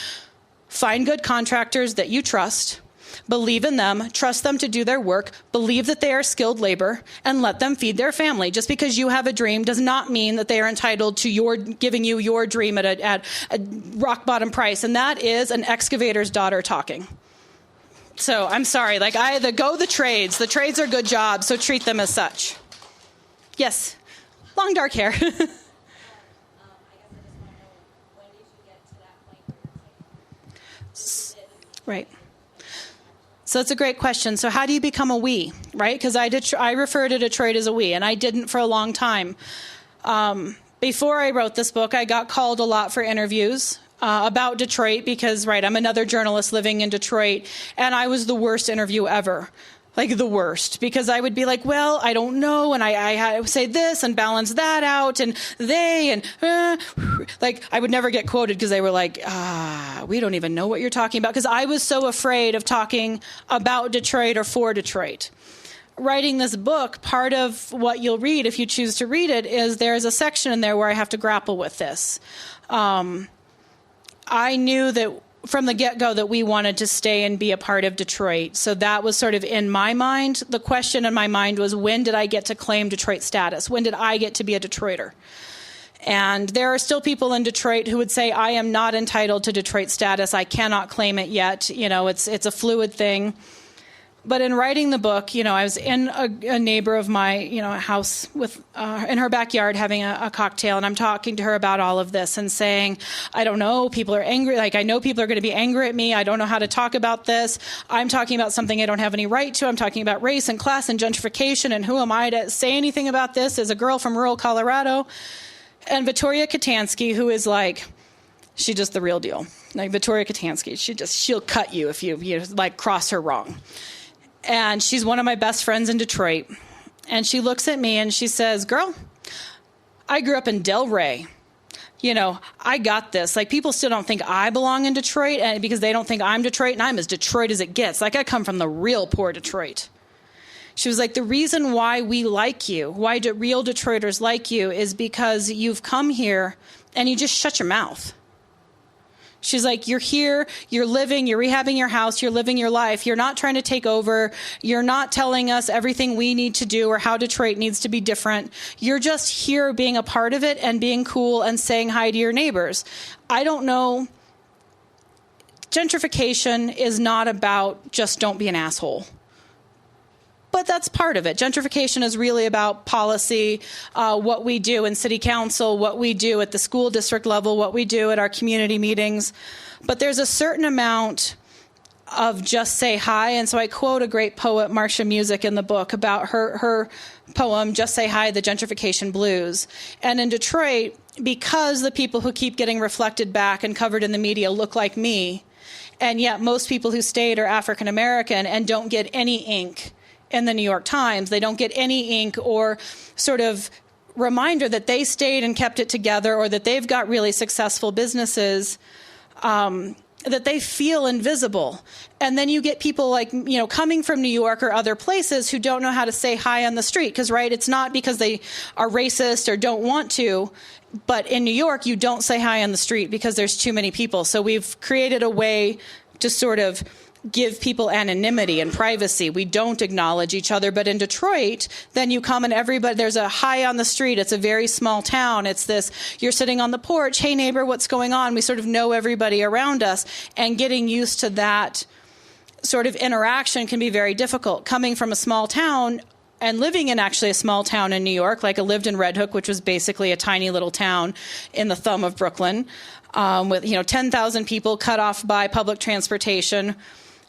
S3: Find good contractors that you trust. Believe in them, trust them to do their work, believe that they are skilled labor, and let them feed their family. Just because you have a dream does not mean that they are entitled to giving you your dream at a rock bottom price. And that is an excavator's daughter talking. So I'm sorry, go the trades. The trades are good jobs, so treat them as such. Yes, long dark hair. Right. So it's a great question. So how do you become a we, right? Because I refer to Detroit as a we, and I didn't for a long time. Before I wrote this book, I got called a lot for interviews about Detroit because, I'm another journalist living in Detroit, and I was the worst interview ever. The worst, because I would be like, well, I don't know, and I say this and balance that out, and I would never get quoted because they were like, we don't even know what you're talking about, because I was so afraid of talking about Detroit or for Detroit. Writing this book, part of what you'll read, if you choose to read it, is there's a section in there where I have to grapple with this. I knew that from the get-go that we wanted to stay and be a part of Detroit. So that was sort of in my mind. The question in my mind was, when did I get to claim Detroit status? When did I get to be a Detroiter? And there are still people in Detroit who would say, I am not entitled to Detroit status. I cannot claim it yet. It's a fluid thing. But in writing the book, I was in a neighbor of my, house with in her backyard having a cocktail, and I'm talking to her about all of this and saying, I don't know, people are angry. I know people are going to be angry at me. I don't know how to talk about this. I'm talking about something I don't have any right to. I'm talking about race and class and gentrification, and who am I to say anything about this as a girl from rural Colorado? And Victoria Katansky, who is she's just the real deal. Victoria Katansky, she'll cut you if you cross her wrong. And she's one of my best friends in Detroit. And she looks at me and she says, girl, I grew up in Delray. I got this. People still don't think I belong in Detroit, and because they don't think I'm Detroit, and I'm as Detroit as it gets. I come from the real poor Detroit. She was like, the reason why we like you, why real Detroiters like you, is because you've come here and you just shut your mouth. She's like, you're here, you're living, you're rehabbing your house, you're living your life. You're not trying to take over. You're not telling us everything we need to do or how Detroit needs to be different. You're just here being a part of it and being cool and saying hi to your neighbors. I don't know. Gentrification is not about just don't be an asshole. But that's part of it. Gentrification is really about policy, what we do in city council, what we do at the school district level, what we do at our community meetings. But there's a certain amount of just say hi. And so I quote a great poet, Marcia Music, in the book about her poem, Just Say Hi, The Gentrification Blues. And in Detroit, because the people who keep getting reflected back and covered in the media look like me, and yet most people who stayed are African American and don't get any ink in the New York Times. They don't get any ink or sort of reminder that they stayed and kept it together, or that they've got really successful businesses, that they feel invisible. And then you get people coming from New York or other places who don't know how to say hi on the street. Because, it's not because they are racist or don't want to, but in New York, you don't say hi on the street because there's too many people. So we've created a way to sort of give people anonymity and privacy. We don't acknowledge each other. But in Detroit, then you come and everybody, there's a hi on the street. It's a very small town. It's this, you're sitting on the porch. Hey, neighbor, what's going on? We sort of know everybody around us. And getting used to that sort of interaction can be very difficult. Coming from a small town and living in actually a small town in New York, I lived in Red Hook, which was basically a tiny little town in the thumb of Brooklyn, with 10,000 people cut off by public transportation.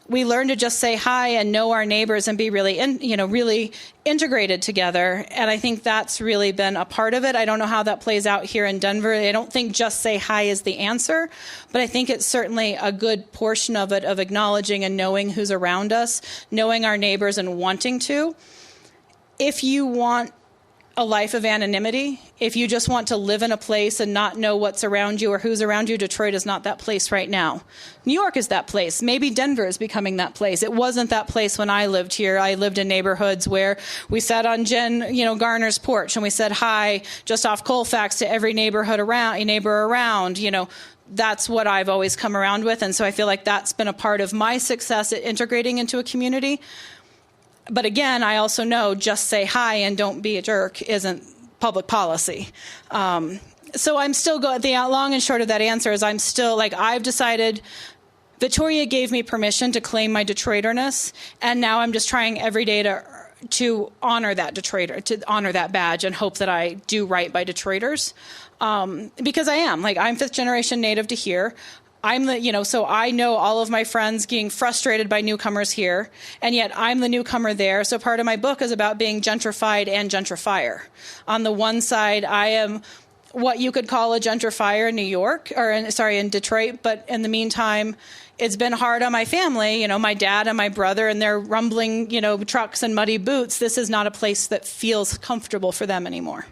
S3: We learn to just say hi and know our neighbors and be really integrated together. And I think that's really been a part of it. I don't know how that plays out here in Denver. I don't think just say hi is the answer, but I think it's certainly a good portion of it, of acknowledging and knowing who's around us, knowing our neighbors and wanting to. If you want a life of anonymity. If you just want to live in a place and not know what's around you or who's around you, Detroit is not that place right now. New York is that place. Maybe Denver is becoming that place. It wasn't that place when I lived here. I lived in neighborhoods where we sat on Jen, Garner's porch and we said hi just off Colfax to every neighbor around. That's what I've always come around with. And so I feel like that's been a part of my success at integrating into a community. But again, I also know just say hi and don't be a jerk isn't public policy. So I'm still the long and short of that answer is I'm still I've decided Victoria gave me permission to claim my Detroiterness. And now I'm just trying every day to honor that Detroiter, to honor that badge and hope that I do right by Detroiters. Because I am I'm 5th generation native to here. I'm so I know all of my friends getting frustrated by newcomers here, and yet I'm the newcomer there. So part of my book is about being gentrified and gentrifier. On the one side, I am what you could call a gentrifier in New York, in Detroit. But in the meantime, it's been hard on my family, my dad and my brother and their rumbling, trucks and muddy boots. This is not a place that feels comfortable for them anymore.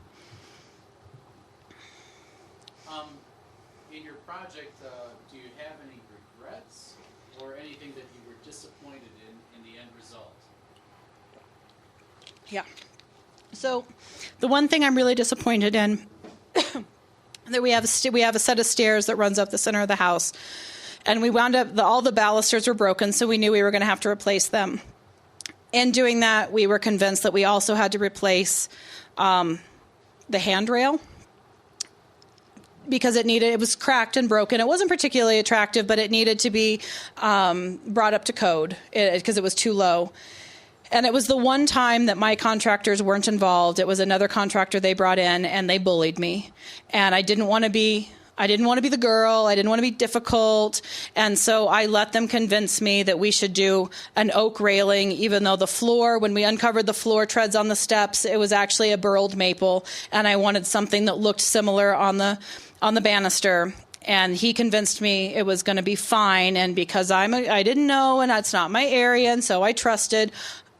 S6: In your project, do you have any regrets or anything that you were disappointed in the end result?
S3: Yeah. So the one thing I'm really disappointed in that we have a set of stairs that runs up the center of the house, and we wound up all the balusters were broken, so we knew we were going to have to replace them. In doing that, we were convinced that we also had to replace the handrail because it was cracked and broken. It wasn't particularly attractive, but it needed to be brought up to code because it was too low. And it was the one time that my contractors weren't involved. It was another contractor they brought in, and they bullied me. And I didn't want to be the girl. I didn't want to be difficult. And so I let them convince me that we should do an oak railing, even though the floor, when we uncovered the floor treads on the steps, it was actually a burled maple. And I wanted something that looked similar on the banister. And he convinced me it was going to be fine. And because I didn't know, and that's not my area, and so I trusted,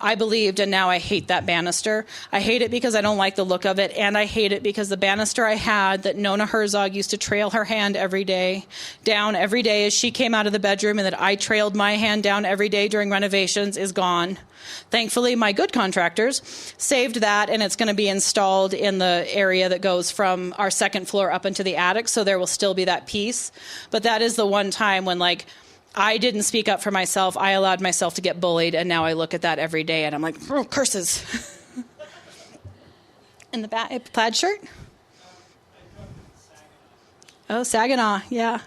S3: I believed, and now I hate that banister. I hate it because I don't like the look of it, and I hate it because the banister I had that Nona Herzog used to trail her hand down every day as she came out of the bedroom, and that I trailed my hand down every day during renovations, is gone. Thankfully, my good contractors saved that, and it's going to be installed in the area that goes from our second floor up into the attic, so there will still be that piece. But that is the one time when, I didn't speak up for myself. I allowed myself to get bullied, and now I look at that every day, and I'm like, oh, curses. In the back, plaid shirt? Oh, Saginaw, yeah.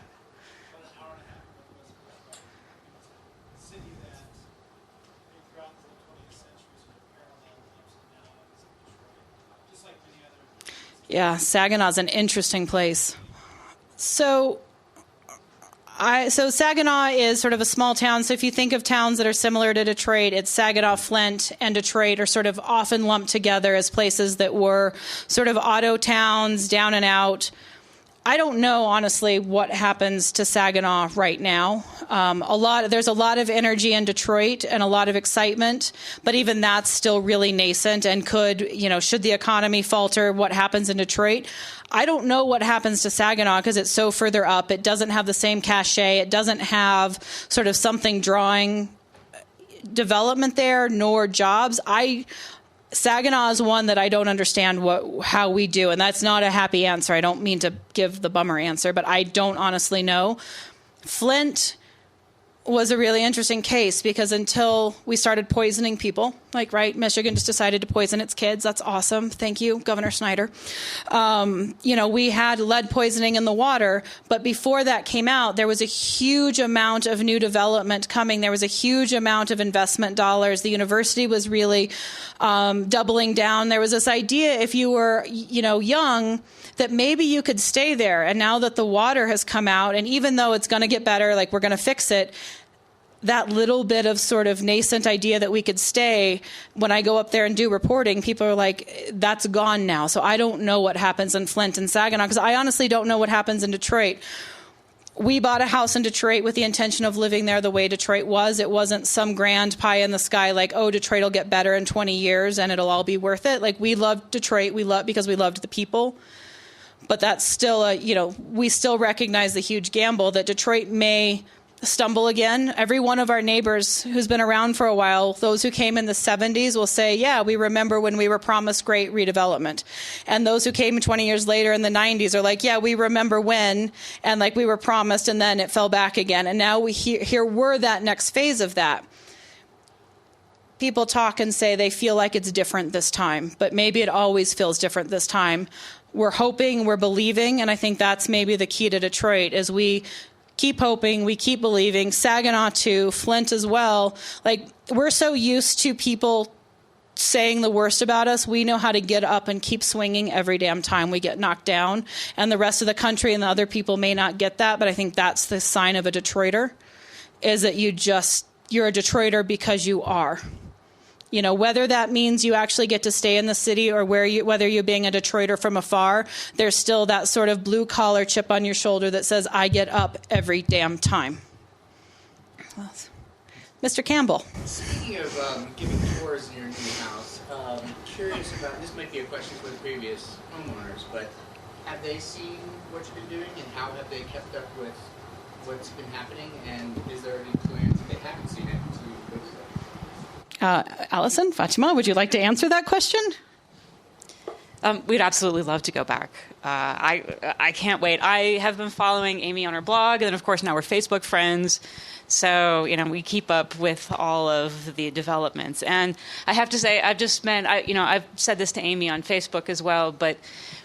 S3: Yeah, Saginaw's an interesting place. So Saginaw is sort of a small town. So if you think of towns that are similar to Detroit, it's Saginaw, Flint, and Detroit are sort of often lumped together as places that were sort of auto towns, down and out. I don't know, honestly, what happens to Saginaw right now. There's a lot of energy in Detroit and a lot of excitement, but even that's still really nascent and could, should the economy falter, what happens in Detroit? I don't know what happens to Saginaw because it's so further up. It doesn't have the same cachet. It doesn't have sort of something drawing development there, nor jobs. Saginaw is one that I don't understand how we do, and that's not a happy answer. I don't mean to give the bummer answer, but I don't honestly know. Flint was a really interesting case because until we started poisoning people, Michigan just decided to poison its kids. That's awesome. Thank you, Governor Snyder. We had lead poisoning in the water, but before that came out, there was a huge amount of new development coming. There was a huge amount of investment dollars. The university was really doubling down. There was this idea if you were, young, that maybe you could stay there. And now that the water has come out, and even though it's going to get better, we're going to fix it, that little bit of sort of nascent idea that we could stay, when I go up there and do reporting, people are like, that's gone now. So I don't know what happens in Flint and Saginaw because I honestly don't know what happens in Detroit. we bought a house in Detroit with the intention of living there the way Detroit was. It wasn't some grand pie in the sky like, oh, Detroit will get better in 20 years and it'll all be worth it. Like, we loved Detroit. Because we loved the people. But that's still we still recognize the huge gamble that Detroit may stumble again. Every one of our neighbors who's been around for a while, those who came in the 70s will say, yeah, we remember when we were promised great redevelopment. And those who came 20 years later in the 90s are like, yeah, we remember when, and like we were promised, and then it fell back again. And now here we're that next phase of that. People talk and say they feel like it's different this time, but maybe it always feels different this time. We're hoping, we're believing, and I think that's maybe the key to Detroit, is we keep hoping, we keep believing. Saginaw too, Flint as well. Like, we're so used to people saying the worst about us, we know how to get up and keep swinging every damn time we get knocked down. And the rest of the country and the other people may not get that, but I think that's the sign of a Detroiter, is that you're a Detroiter because you are. Whether that means you actually get to stay in the city or whether you're being a Detroiter from afar, there's still that sort of blue-collar chip on your shoulder that says, I get up every damn time. Mr. Campbell.
S6: Speaking of giving tours in your new house, curious about, this might be a question for the previous homeowners, but have they seen what you've been doing, and how have they kept up with what's been happening, and is there any plans, if they haven't seen it, to go to them?
S3: Allison, Fatima, would you like to answer that question?
S7: We'd absolutely love to go back. I can't wait. I have been following Amy on her blog, and then, of course, now we're Facebook friends. So, we keep up with all of the developments. And I have to say, I've said this to Amy on Facebook as well, but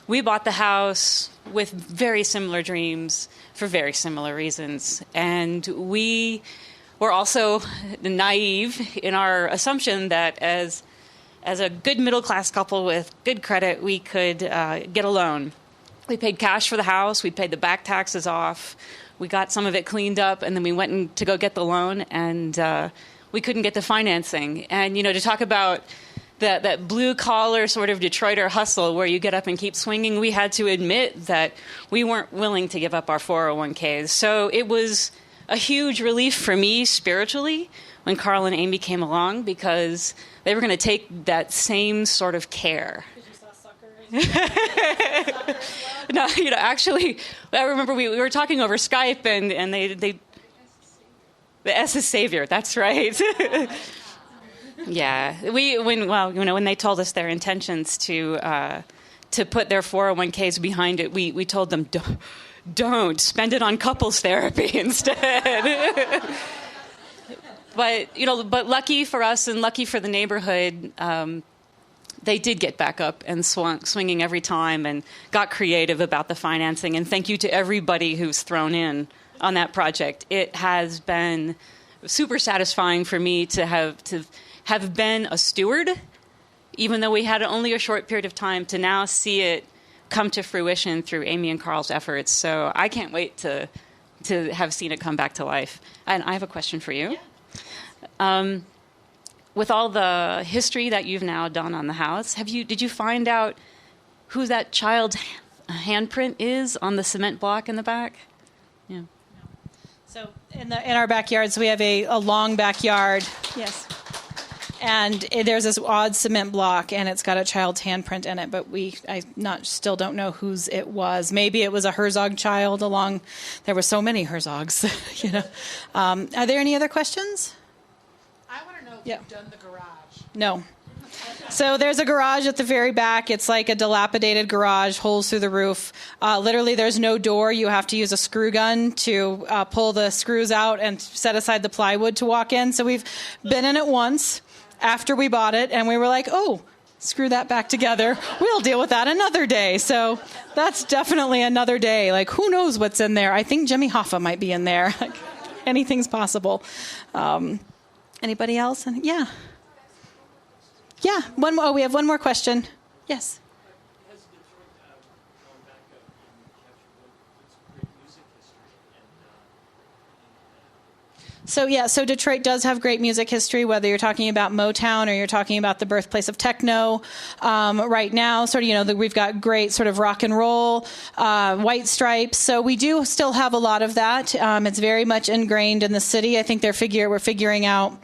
S7: we bought the house with very similar dreams for very similar reasons. And we were also naive in our assumption that as a good middle-class couple with good credit, we could get a loan. We paid cash for the house. We paid the back taxes off. We got some of it cleaned up, and then we went to go get the loan, and we couldn't get the financing. And, to talk about that blue-collar sort of Detroiter hustle where you get up and keep swinging, we had to admit that we weren't willing to give up our 401ks. So it was a huge relief for me spiritually when Carl and Amy came along, because they were going to take that same sort of care.
S3: Did you saw Sucker?
S7: No, actually, I remember we were talking over Skype, and they the S is Savior. That's right. Yeah, when they told us their intentions to put their 401ks behind it, we told them, don't spend it on couples therapy instead. But lucky for us and lucky for the neighborhood, they did get back up and swinging every time and got creative about the financing. And thank you to everybody who's thrown in on that project. It has been super satisfying for me to have been a steward, even though we had only a short period of time, to now see it come to fruition through Amy and Carl's efforts. So I can't wait to have seen it come back to life. And I have a question for you. Yeah. With all the history that you've now done on the house, did you find out who that child's handprint is on the cement block in the back? Yeah.
S3: So in our backyards, we have a long backyard. Yes. And there's this odd cement block, and it's got a child's handprint in it, but I still don't know whose it was. Maybe it was a Herzog child along. There were so many Herzogs, Are there any other questions?
S4: I want to know if you've done the garage.
S3: No. So there's a garage at the very back. It's like a dilapidated garage, holes through the roof. Literally, there's no door. You have to use a screw gun to pull the screws out and set aside the plywood to walk in. So we've been in it once after we bought it, and we were like, oh, screw that back together. We'll deal with that another day. So that's definitely another day. Like, who knows what's in there? I think Jimmy Hoffa might be in there. Anything's possible. Anybody else? Yeah. Yeah. We have one more question. Yes.
S8: Has Detroit gone back up and captured what's great music history?
S3: So Detroit does have great music history, whether you're talking about Motown or you're talking about the birthplace of techno. Right now, we've got great sort of rock and roll, White Stripes. So we do still have a lot of that. It's very much ingrained in the city. I think we're figuring out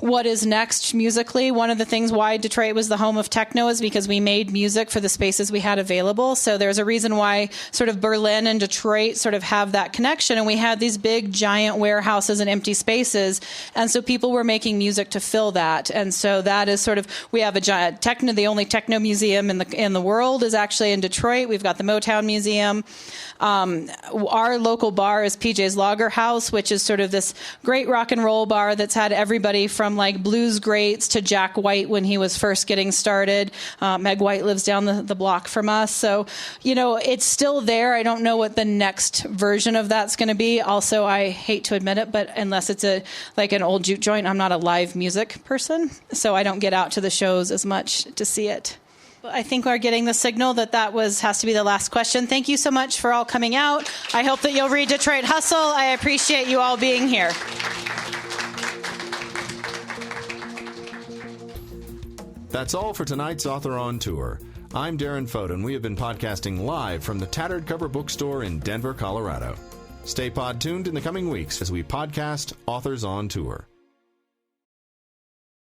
S3: what is next musically. One of the things why Detroit was the home of techno is because we made music for the spaces we had available. So there's a reason why sort of Berlin and Detroit sort of have that connection. And we had these big giant warehouses and empty spaces. And so people were making music to fill that. And so that is sort of, we have a giant techno, the only techno museum in the world is actually in Detroit. We've got the Motown Museum. Our local bar is PJ's Lager House, which is sort of this great rock and roll bar that's had everybody from like blues greats to Jack White when he was first getting started. Meg White lives down the block from us. So, it's still there. I don't know what the next version of that's going to be. Also, I hate to admit it, but unless it's an old juke joint, I'm not a live music person. So I don't get out to the shows as much to see it. But I think we're getting the signal that has to be the last question. Thank you so much for all coming out. I hope that you'll read Detroit Hustle. I appreciate you all being here.
S1: That's all for tonight's Author on Tour. I'm Darren Foden. We have been podcasting live from the Tattered Cover Bookstore in Denver, Colorado. Stay pod tuned in the coming weeks as we podcast Authors on Tour.